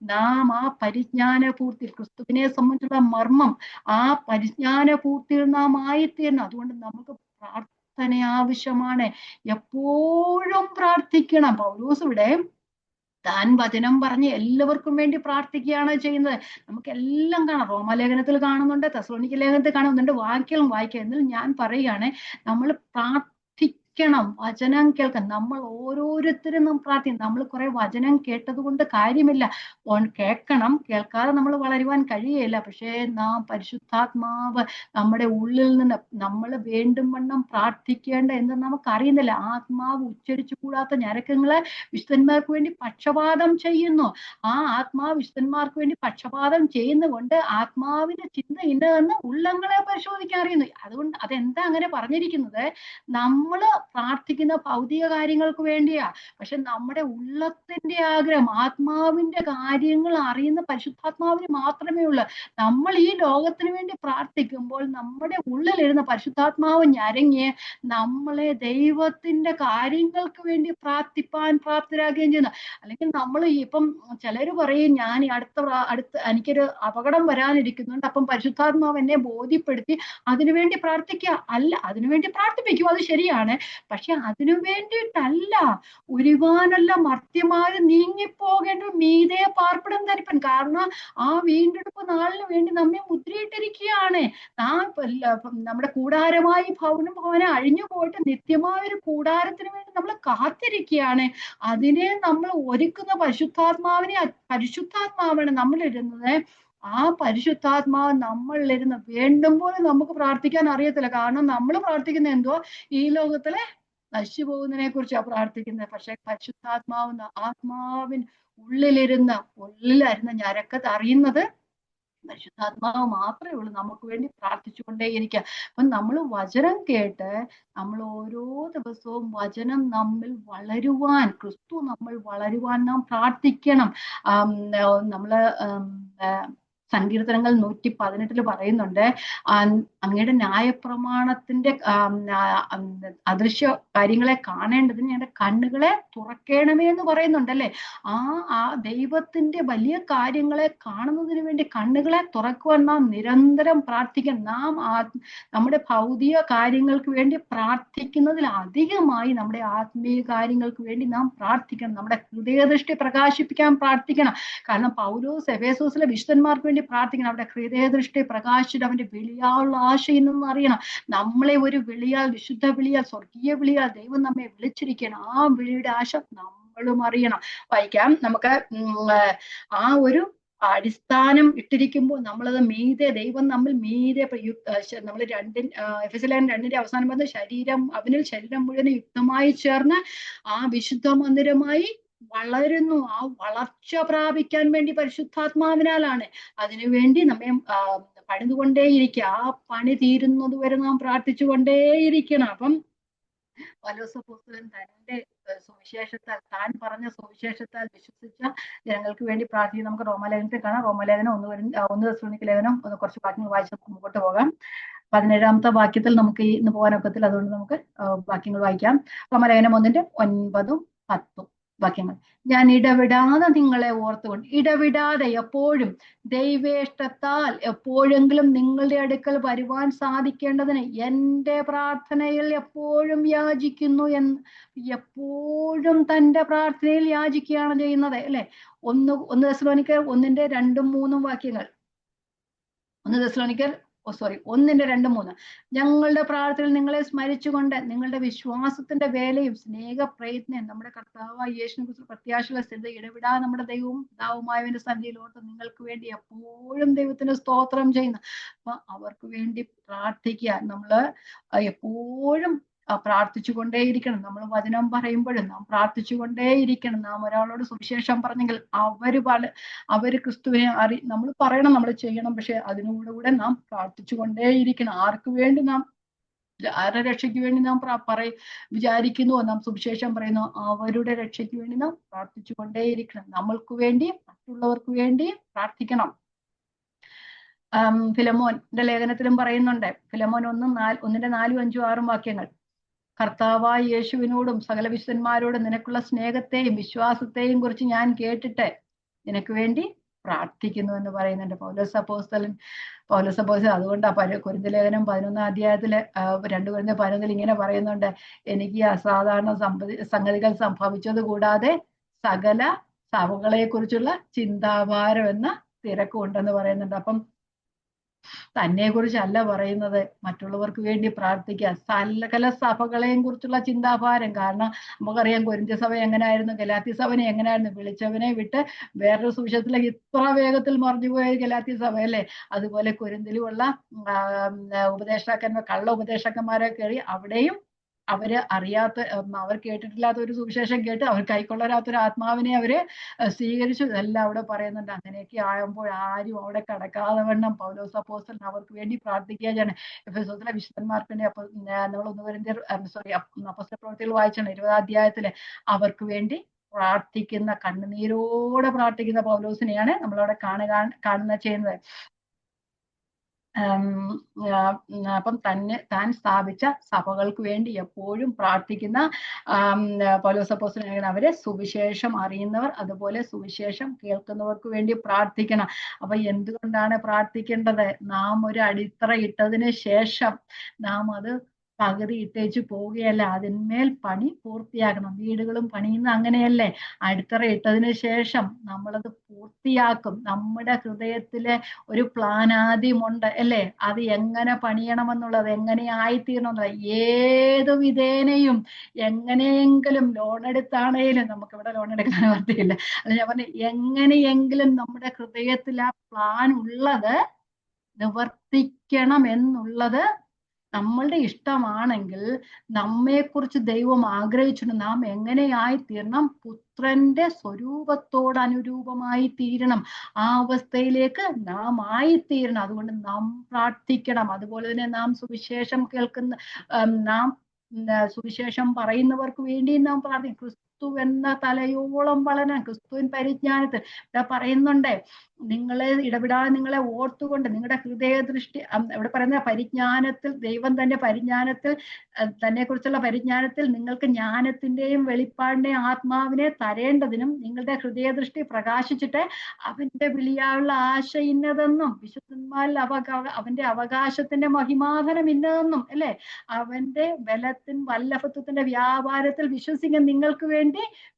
നാം ആ പരിജ്ഞാനപൂർത്തിയിൽ, ക്രിസ്തുവിനെ സംബന്ധിച്ചുള്ള മർമ്മം, ആ പരിജ്ഞാനപൂർത്തിയിൽ നാം ആയിത്തീരണം. അതുകൊണ്ട് നമുക്ക് പ്രാർത്ഥന ആവശ്യമാണ്. എപ്പോഴും പ്രാർത്ഥിക്കണം. പൗലോസ് ഇവിടെ താൻ വചനം പറഞ്ഞ് എല്ലാവർക്കും വേണ്ടി പ്രാർത്ഥിക്കുകയാണ് ചെയ്യുന്നത്. നമുക്കെല്ലാം കാണാം. റോമാലേഖനത്തിൽ കാണുന്നുണ്ട്, തെസ്സലോനിക്ക ലേഖനത്തിൽ കാണുന്നുണ്ട്, വായിക്കുക. എന്നിൽ ഞാൻ പറയുകയാണ്, നമ്മൾ പ്രാർത്ഥിക്കണം, വചനം കേൾക്കാൻ. നമ്മൾ ഓരോരുത്തരും നാം പ്രാർത്ഥിക്കും. നമ്മൾ കുറെ വചനം കേട്ടത് കൊണ്ട് കാര്യമില്ല. കേൾക്കണം, കേൾക്കാതെ നമ്മൾ വളരുവാൻ കഴിയുകയില്ല. പക്ഷേ നാം പരിശുദ്ധാത്മാവ് നമ്മുടെ ഉള്ളിൽ നിന്ന് നമ്മൾ വേണ്ടും വണ്ണം പ്രാർത്ഥിക്കേണ്ട എന്ന് നമുക്ക് അറിയുന്നില്ല. ആത്മാവ് ഉച്ചരിച്ചു കൂടാത്ത ഞരക്കങ്ങളെ വിശുദ്ധന്മാർക്ക് വേണ്ടി പക്ഷപാതം ചെയ്യുന്നു. ആ ആത്മാവ് വിശുദ്ധന്മാർക്ക് വേണ്ടി പക്ഷപാതം ചെയ്യുന്നതുകൊണ്ട് ആത്മാവിന്റെ ചിന്ത ഇന്നതെന്ന് ഉള്ളങ്ങളെ പരിശോധിക്കാൻ അറിയുന്നു. അതുകൊണ്ട് അതെന്താ അങ്ങനെ പറഞ്ഞിരിക്കുന്നത്? നമ്മള് പ്രാർത്ഥിക്കുന്ന ഭൗതിക കാര്യങ്ങൾക്ക് വേണ്ടിയാ. പക്ഷെ നമ്മുടെ ഉള്ളത്തിന്റെ ആഗ്രഹം, ആത്മാവിന്റെ കാര്യങ്ങൾ അറിയുന്ന പരിശുദ്ധാത്മാവിന് മാത്രമേ ഉള്ളൂ. നമ്മൾ ഈ ലോകത്തിന് വേണ്ടി പ്രാർത്ഥിക്കുമ്പോൾ നമ്മുടെ ഉള്ളിലിരുന്ന പരിശുദ്ധാത്മാവ് ഞരങ്ങി നമ്മളെ ദൈവത്തിന്റെ കാര്യങ്ങൾക്ക് വേണ്ടി പ്രാർത്ഥിപ്പാൻ പ്രാപ്തരാകുകയും ചെയ്യുന്നു. അല്ലെങ്കിൽ നമ്മൾ ഇപ്പം ചിലര് പറയും, ഞാൻ അടുത്ത എനിക്കൊരു അപകടം വരാനിരിക്കുന്നുണ്ട്, അപ്പം പരിശുദ്ധാത്മാവ് എന്നെ ബോധ്യപ്പെടുത്തി അതിനുവേണ്ടി പ്രാർത്ഥിക്കുക. അല്ല, അതിനുവേണ്ടി പ്രാർത്ഥിപ്പിക്കും, അത് ശരിയാണ്. പക്ഷെ അതിനു വേണ്ടിയിട്ടല്ല. ഉരുവാനല്ല മർത്യമായി നീങ്ങിപ്പോകേണ്ട മീതെ പാർപ്പിടം ധരിപ്പൻ. കാരണം ആ വീണ്ടെടുപ്പ് നാളിന് വേണ്ടി നമ്മെ മുദ്രയിട്ടിരിക്കുകയാണ്. നമ്മുടെ കൂടാരമായി ഭവനം അഴിഞ്ഞു പോയിട്ട് നിത്യമായ ഒരു കൂടാരത്തിന് വേണ്ടി നമ്മൾ കാത്തിരിക്കുകയാണ്. അതിനെ നമ്മൾ ഒരുക്കുന്ന പരിശുദ്ധാത്മാവാണ് നമ്മളിരുന്നത്. ആ പരിശുദ്ധാത്മാവ് നമ്മളിരുന്ന് വേണ്ടും പോലെ നമുക്ക് പ്രാർത്ഥിക്കാൻ അറിയത്തില്ല. കാരണം നമ്മൾ പ്രാർത്ഥിക്കുന്ന എന്തോ ഈ ലോകത്തിലെ നശിച്ചു പോകുന്നതിനെ കുറിച്ചാണ് പ്രാർത്ഥിക്കുന്നത്. പക്ഷെ പരിശുദ്ധാത്മാവ് ആത്മാവിൻ ഉള്ളിലിരുന്ന ഞരക്കത്ത് അറിയുന്നത് പരിശുദ്ധാത്മാവ് മാത്രമേ ഉള്ളൂ. നമുക്ക് വേണ്ടി പ്രാർത്ഥിച്ചുകൊണ്ടേയിരിക്കുക. അപ്പൊ നമ്മൾ വചനം കേട്ട് നമ്മൾ ഓരോ ദിവസവും വചനം നമ്മിൽ വളരുവാൻ, ക്രിസ്തു നമ്മൾ വളരുവാൻ നാം പ്രാർത്ഥിക്കണം. നമ്മള് സങ്കീർത്തനങ്ങൾ 118 പറയുന്നുണ്ട്, അങ്ങയുടെ ന്യായപ്രമാണത്തിന്റെ അദൃശ്യ കാര്യങ്ങളെ കാണേണ്ടതിന് ഞങ്ങളുടെ കണ്ണുകളെ തുറക്കണമേ എന്ന് പറയുന്നുണ്ടല്ലേ. ആ ദൈവത്തിന്റെ വലിയ കാര്യങ്ങളെ കാണുന്നതിന് വേണ്ടി കണ്ണുകളെ തുറക്കുവാൻ നാം നിരന്തരം പ്രാർത്ഥിക്കണം. നാം നമ്മുടെ ഭൗതിക കാര്യങ്ങൾക്ക് വേണ്ടി പ്രാർത്ഥിക്കുന്നതിൽ അധികമായി നമ്മുടെ ആത്മീയ കാര്യങ്ങൾക്ക് വേണ്ടി നാം പ്രാർത്ഥിക്കണം. നമ്മുടെ ഹൃദയദൃഷ്ടി പ്രകാശിപ്പിക്കാൻ പ്രാർത്ഥിക്കണം. കാരണം പൗലോസ് എഫേസോസിലെ വിശുദ്ധന്മാർക്ക് വേണ്ടി പ്രാർത്ഥിക്കണം. അവിടെ ഹൃദയദൃഷ്ടി പ്രകാശിച്ച് അവന്റെ വിളിയാനുള്ള ആശയിൽ നിന്ന് അറിയണം. നമ്മളെ ഒരു വിളിയാൽ, വിശുദ്ധ വിളിയാൽ, സ്വർഗീയ വിളിയാൽ ദൈവം നമ്മെ വിളിച്ചിരിക്കണം. ആ വിളിയുടെ ആശ നമ്മളും അറിയണം. വായിക്കാം നമുക്ക്. ആ ഒരു അടിസ്ഥാനം ഇട്ടിരിക്കുമ്പോൾ നമ്മളത് ദൈവം നമ്മൾ നമ്മൾ എഫെസ്യർ 2 അവസാനം പറഞ്ഞ അവനിൽ ശരീരം മുഴുവൻ യുക്തമായി ചേർന്ന് ആ വിശുദ്ധ മന്ദിരമായി വളരുന്നു. ആ വളർച്ച പ്രാപിക്കാൻ വേണ്ടി പരിശുദ്ധാത്മാവിനാലാണ്. അതിനുവേണ്ടി നമ്മെ പണിതുകൊണ്ടേയിരിക്കുക. ആ പണി തീരുന്നത് വരെ നാം പ്രാർത്ഥിച്ചു കൊണ്ടേയിരിക്കണം. അപ്പം പൗലോസ് അപ്പോസ്തലൻ തന്റെ സുവിശേഷത്താൽ, താൻ പറഞ്ഞ സുവിശേഷത്താൽ വിശ്വസിച്ച ജനങ്ങൾക്ക് വേണ്ടി പ്രാർത്ഥിക്കും. നമുക്ക് റോമാലേഖനത്തിൽ കാണാം. റോമാലേഖനം 1 തെസ്സലോനിക്ക ലേഖനം കുറച്ച് വാക്യങ്ങൾ വായിച്ച് നമുക്ക് മുമ്പോട്ട് പോകാം. 17-ാമത്തെ വാക്യത്തിൽ നമുക്ക് ഇന്ന് പോകാൻ ഒക്കത്തില്ല, അതുകൊണ്ട് നമുക്ക് വാക്യങ്ങൾ വായിക്കാം. റോമാലേഖനം 1:9-10 വാക്യങ്ങൾ. ഞാൻ ഇടവിടാതെ നിങ്ങളെ ഓർത്തുകൊണ്ട്, ഇടവിടാതെ എപ്പോഴും ദൈവേഷ്ടത്താൽ എപ്പോഴെങ്കിലും നിങ്ങളുടെ അടുക്കൽ വരുവാൻ സാധിക്കേണ്ടതിന് എൻ്റെ പ്രാർത്ഥനയിൽ എപ്പോഴും യാചിക്കുന്നു എന്ന്. എപ്പോഴും തൻ്റെ പ്രാർത്ഥനയിൽ യാചിക്കുകയാണ് ചെയ്യുന്നത്, അല്ലെ? 1 തെസ്സലോനിക്കർ 1:2-3 വാക്യങ്ങൾ. 1 തെസ്സലോനിക്കർ 1:2-3. ഞങ്ങളുടെ പ്രാർത്ഥനയിൽ നിങ്ങളെ സ്മരിച്ചുകൊണ്ട് നിങ്ങളുടെ വിശ്വാസത്തിന്റെ വേലയും സ്നേഹപ്രയത്നം നമ്മുടെ കർത്താവായ യേശുവിനെ കുറിച്ച് പ്രത്യാശയുള്ള സ്ഥിരത ഇടവിടാതെ നമ്മുടെ ദൈവവും പിതാവുമായവന്റെ സന്നിധിയിലോട്ട് നിങ്ങൾക്ക് വേണ്ടി എപ്പോഴും ദൈവത്തിന് സ്തോത്രം ചെയ്യുന്നു. അപ്പൊ അവർക്ക് വേണ്ടി പ്രാർത്ഥിക്കുക. നമ്മള് എപ്പോഴും പ്രാർത്ഥിച്ചുകൊണ്ടേയിരിക്കണം. നമ്മൾ വചനം പറയുമ്പോഴും നാം പ്രാർത്ഥിച്ചുകൊണ്ടേയിരിക്കണം. നാം ഒരാളോട് സുവിശേഷം പറഞ്ഞെങ്കിൽ അവര് ക്രിസ്തുവിനെ നമ്മൾ പറയണം, നമ്മൾ ചെയ്യണം. പക്ഷെ അതിനൂടെ നാം പ്രാർത്ഥിച്ചുകൊണ്ടേയിരിക്കണം. ആർക്ക് വേണ്ടി നാം, ആരുടെ രക്ഷയ്ക്ക് വേണ്ടി നാം വിചാരിക്കുന്നുവോ, നാം സുവിശേഷം പറയുന്നു, അവരുടെ രക്ഷയ്ക്ക് വേണ്ടി നാം പ്രാർത്ഥിച്ചുകൊണ്ടേയിരിക്കണം. നമ്മൾക്ക് വേണ്ടി, മറ്റുള്ളവർക്ക് വേണ്ടി പ്രാർത്ഥിക്കണം. ഫിലമോന്റെ ലേഖനത്തിലും പറയുന്നുണ്ട്. ഫിലമോൻ 1:4-5-6 വാക്യങ്ങൾ. കർത്താവായ യേശുവിനോടും സകല വിശുദ്ധന്മാരോടും നിനക്കുള്ള സ്നേഹത്തെയും വിശ്വാസത്തെയും കുറിച്ച് ഞാൻ കേട്ടിട്ട് നിനക്ക് വേണ്ടി പ്രാർത്ഥിക്കുന്നു എന്ന് പറയുന്നുണ്ട് പൗലോസ് അപ്പോസ്തലൻ. അതുകൊണ്ടാ കൊരിന്ത്യർ ലേഖനം 11-ാം അധ്യായത്തില് 2 കൊരിന്ത്യർ 11 ഇങ്ങനെ പറയുന്നുണ്ട്, എനിക്ക് അസാധാരണ സംഗതികൾ സംഭവിച്ചത് കൂടാതെ സകല സഭകളെ കുറിച്ചുള്ള ചിന്താഭാരം എന്ന തിരക്കുണ്ടെന്ന് പറയുന്നുണ്ട്. അപ്പം തന്നെ കുറിച്ചല്ല പറയുന്നത്, മറ്റുള്ളവർക്ക് വേണ്ടി പ്രാർത്ഥിക്കുക. സകല സഭകളെയും കുറിച്ചുള്ള ചിന്താഭാരം. കാരണം നമുക്കറിയാം കൊരിന്ത്യ സഭ എങ്ങനെയായിരുന്നു, ഗലാത്യ സഭനെ എങ്ങനെയായിരുന്നു. വിളിച്ചവനെ വിട്ട് വേറൊരു സുവിശേഷത്തിലേക്ക് ഇത്ര വേഗത്തിൽ മറിഞ്ഞുപോയ ഗലാത്യ സഭ, അല്ലേ? അതുപോലെ കൊരിന്തിലുള്ള കള്ള ഉപദേശകന്മാരെ കയറി അവിടെയും അവര് അവർ കേട്ടിട്ടില്ലാത്ത ഒരു സുവിശേഷം കേട്ട് അവർ കൈക്കൊള്ളരാത്തൊരു ആത്മാവിനെ അവര് സ്വീകരിച്ചു. ഇതെല്ലാം അവിടെ പറയുന്നുണ്ട്. അങ്ങനെയൊക്കെ ആകുമ്പോൾ ആരും അവിടെ കടക്കാതെ വണ്ണം പൗലോസ് അപ്പോസ്തലൻ അവർക്ക് വേണ്ടി പ്രാർത്ഥിക്കുകയാണ്. എഫെസോസിലെ വിശുദ്ധന്മാർക്ക് വേണ്ടി. അപ്പൊ നമ്മൾ 1 കൊരിന്ത്യർ അപ്പോസ്തല പ്രവൃത്തികൾ വായിച്ചാണ് 20-ാം അധ്യായത്തില് അവർക്ക് വേണ്ടി പ്രാർത്ഥിക്കുന്ന, കണ്ണുനീരോടെ പ്രാർത്ഥിക്കുന്ന പൗലോസിനെയാണ് നമ്മളവിടെ ചെയ്യുന്നത്. അപ്പം താൻ സ്ഥാപിച്ച സഭകൾക്ക് വേണ്ടി എപ്പോഴും പ്രാർത്ഥിക്കുന്ന പൗലോസ് അപ്പോസ്തലൻ. അവരെ സുവിശേഷം അറിയുന്നവർ, അതുപോലെ സുവിശേഷം കേൾക്കുന്നവർക്ക് വേണ്ടി പ്രാർത്ഥിക്കണം. അപ്പൊ എന്തുകൊണ്ടാണ് പ്രാർത്ഥിക്കേണ്ടത്? നാം ഒരു അടിത്തറ ഇട്ടതിന് ശേഷം നാം അത് പകുതി ഇട്ടേച്ച് പോവുകയല്ല, അതിന്മേൽ പണി പൂർത്തിയാക്കണം. വീടുകളും പണിയുന്ന അങ്ങനെയല്ലേ? അടിത്തറ ഇട്ടതിന് ശേഷം നമ്മളത് പൂർത്തിയാക്കും. നമ്മുടെ ഹൃദയത്തിലെ ഒരു പ്ലാൻ ആദ്യമുണ്ട്, അല്ലേ? അത് എങ്ങനെ പണിയണമെന്നുള്ളത്, എങ്ങനെ ആയിത്തീരണം എന്നുള്ളത്. ഏത് വിധേനയും എങ്ങനെയെങ്കിലും ലോൺ എടുത്താണേലും, നമുക്കിവിടെ ലോൺ എടുക്കാൻ പറ്റില്ല, അത് ഞാൻ പറഞ്ഞു, എങ്ങനെയെങ്കിലും നമ്മുടെ ഹൃദയത്തിൽ ആ പ്ലാൻ ഉള്ളത് നിവർത്തിക്കണം എന്നുള്ളത് നമ്മളുടെ ഇഷ്ടമാണെങ്കിൽ, നമ്മെക്കുറിച്ച് ദൈവം ആഗ്രഹിച്ചിട്ടുണ്ട് നാം എങ്ങനെയായി തീരണം, പുത്രന്റെ സ്വരൂപത്തോട് അനുരൂപമായി തീരണം. ആ അവസ്ഥയിലേക്ക് നാം ആയിത്തീരണം. അതുകൊണ്ട് നാം പ്രാർത്ഥിക്കണം. അതുപോലെ തന്നെ നാം സുവിശേഷം സുവിശേഷം പറയുന്നവർക്ക് വേണ്ടി നാം പ്രാർത്ഥിക്കും. ക്രിസ്തു എന്ന തലയോളം വളരാൻ, ക്രിസ്തുവിൻ പരിജ്ഞാനത്തിൽ ഇവിടെ പറയുന്നുണ്ട്, ഇടപെടാതെ നിങ്ങളെ ഓർത്തുകൊണ്ട് നിങ്ങളുടെ ഹൃദയദൃഷ്ടി, ഇവിടെ പറയുന്ന പരിജ്ഞാനത്തിൽ, ദൈവം തന്നെ പരിജ്ഞാനത്തിൽ, തന്നെ കുറിച്ചുള്ള പരിജ്ഞാനത്തിൽ നിങ്ങൾക്ക് ജ്ഞാനത്തിന്റെയും വെളിപ്പാടിന്റെയും ആത്മാവിനെ തരേണ്ടതിനും നിങ്ങളുടെ ഹൃദയദൃഷ്ടി പ്രകാശിച്ചിട്ട് അവന്റെ വിളിയായുള്ള ആശ ഇന്നതെന്നും വിശുദ്ധന്മാരിൽ അവന്റെ അവകാശത്തിന്റെ മഹിമാധനം ഇന്നതെന്നും, അല്ലെ? അവന്റെ വല്ലഭത്വത്തിന്റെ വ്യാപാരത്തിൽ വിശ്വസിക്കുന്ന നിങ്ങൾക്ക് വേണ്ടി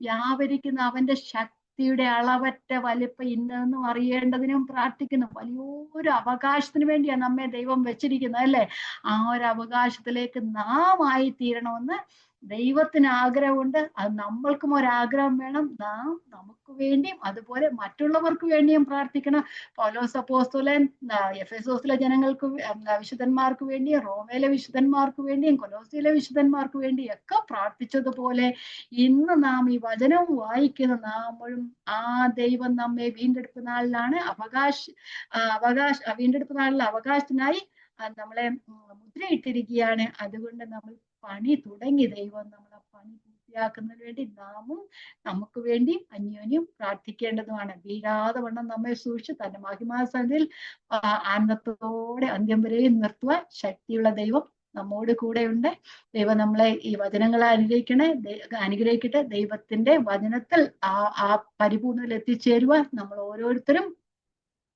വ്യാപരിക്കുന്ന അവന്റെ ശക്തിയുടെ അളവറ്റ വലിപ്പം ഇന്നതെന്നും അറിയേണ്ടതിനും പ്രാർത്ഥിക്കുന്നു. വലിയൊരു അവകാശത്തിന് വേണ്ടിയാണ് നമ്മെ ദൈവം വെച്ചിരിക്കുന്നത്, അല്ലെ? ആ ഒരു അവകാശത്തിലേക്ക് നാം ആയിത്തീരണമെന്ന് ദൈവത്തിന് ആഗ്രഹമുണ്ട്. അത് നമ്മൾക്കും ഒരാഗ്രഹം വേണം. നാം നമുക്ക് വേണ്ടിയും അതുപോലെ മറ്റുള്ളവർക്ക് വേണ്ടിയും പ്രാർത്ഥിക്കണം. പൗലോസ് അപ്പോസ്തലൻ എഫെസോസിലെ ജനങ്ങൾക്ക്, വിശുദ്ധന്മാർക്ക് വേണ്ടിയും, റോമയിലെ വിശുദ്ധന്മാർക്ക് വേണ്ടിയും, കൊലോസിയിലെ വിശുദ്ധന്മാർക്ക് വേണ്ടിയും ഒക്കെ പ്രാർത്ഥിച്ചതുപോലെ ഇന്ന് നാം ഈ വചനം വായിക്കുന്ന നാമും ആ ദൈവം നമ്മെ വീണ്ടെടുപ്പ് നാളിലാണ് വീണ്ടെടുപ്പ് നാളിലെ അവകാശത്തിനായി നമ്മളെ മുദ്രയിട്ടിരിക്കുകയാണ്. അതുകൊണ്ട് നമ്മൾ പണി തുടങ്ങി. ദൈവം നമ്മളെ പണി പൂർത്തിയാക്കുന്നതിന് വേണ്ടി നാമും നമുക്ക് വേണ്ടി അന്യോന്യം പ്രാർത്ഥിക്കേണ്ടതുമാണ്. വീഴാതെ വണ്ണം നമ്മെ സൂക്ഷിച്ച് തന്റെ മഹിമാസന്നിധിയിൽ ആനന്ദത്തോടെ അന്ത്യം വരെയും നിർത്തുവാൻ ശക്തിയുള്ള ദൈവം നമ്മോട് കൂടെയുണ്ട്. ദൈവം നമ്മളെ ഈ വചനങ്ങളെ അനുഗ്രഹിക്കട്ടെ. ദൈവത്തിന്റെ വചനത്തിൽ ആ പരിപൂർണതയിൽ എത്തിച്ചേരുവാൻ നമ്മൾ ഓരോരുത്തരും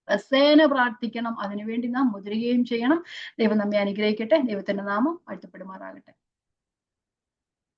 പ്രസേന പ്രാർത്ഥിക്കണം. അതിനുവേണ്ടി നാം മുദ്രികയും ചെയ്യണം. ദൈവം നമ്മെ അനുഗ്രഹിക്കട്ടെ. ദൈവത്തിന്റെ നാമം വാഴ്ത്തപ്പെടുമാറാകട്ടെ.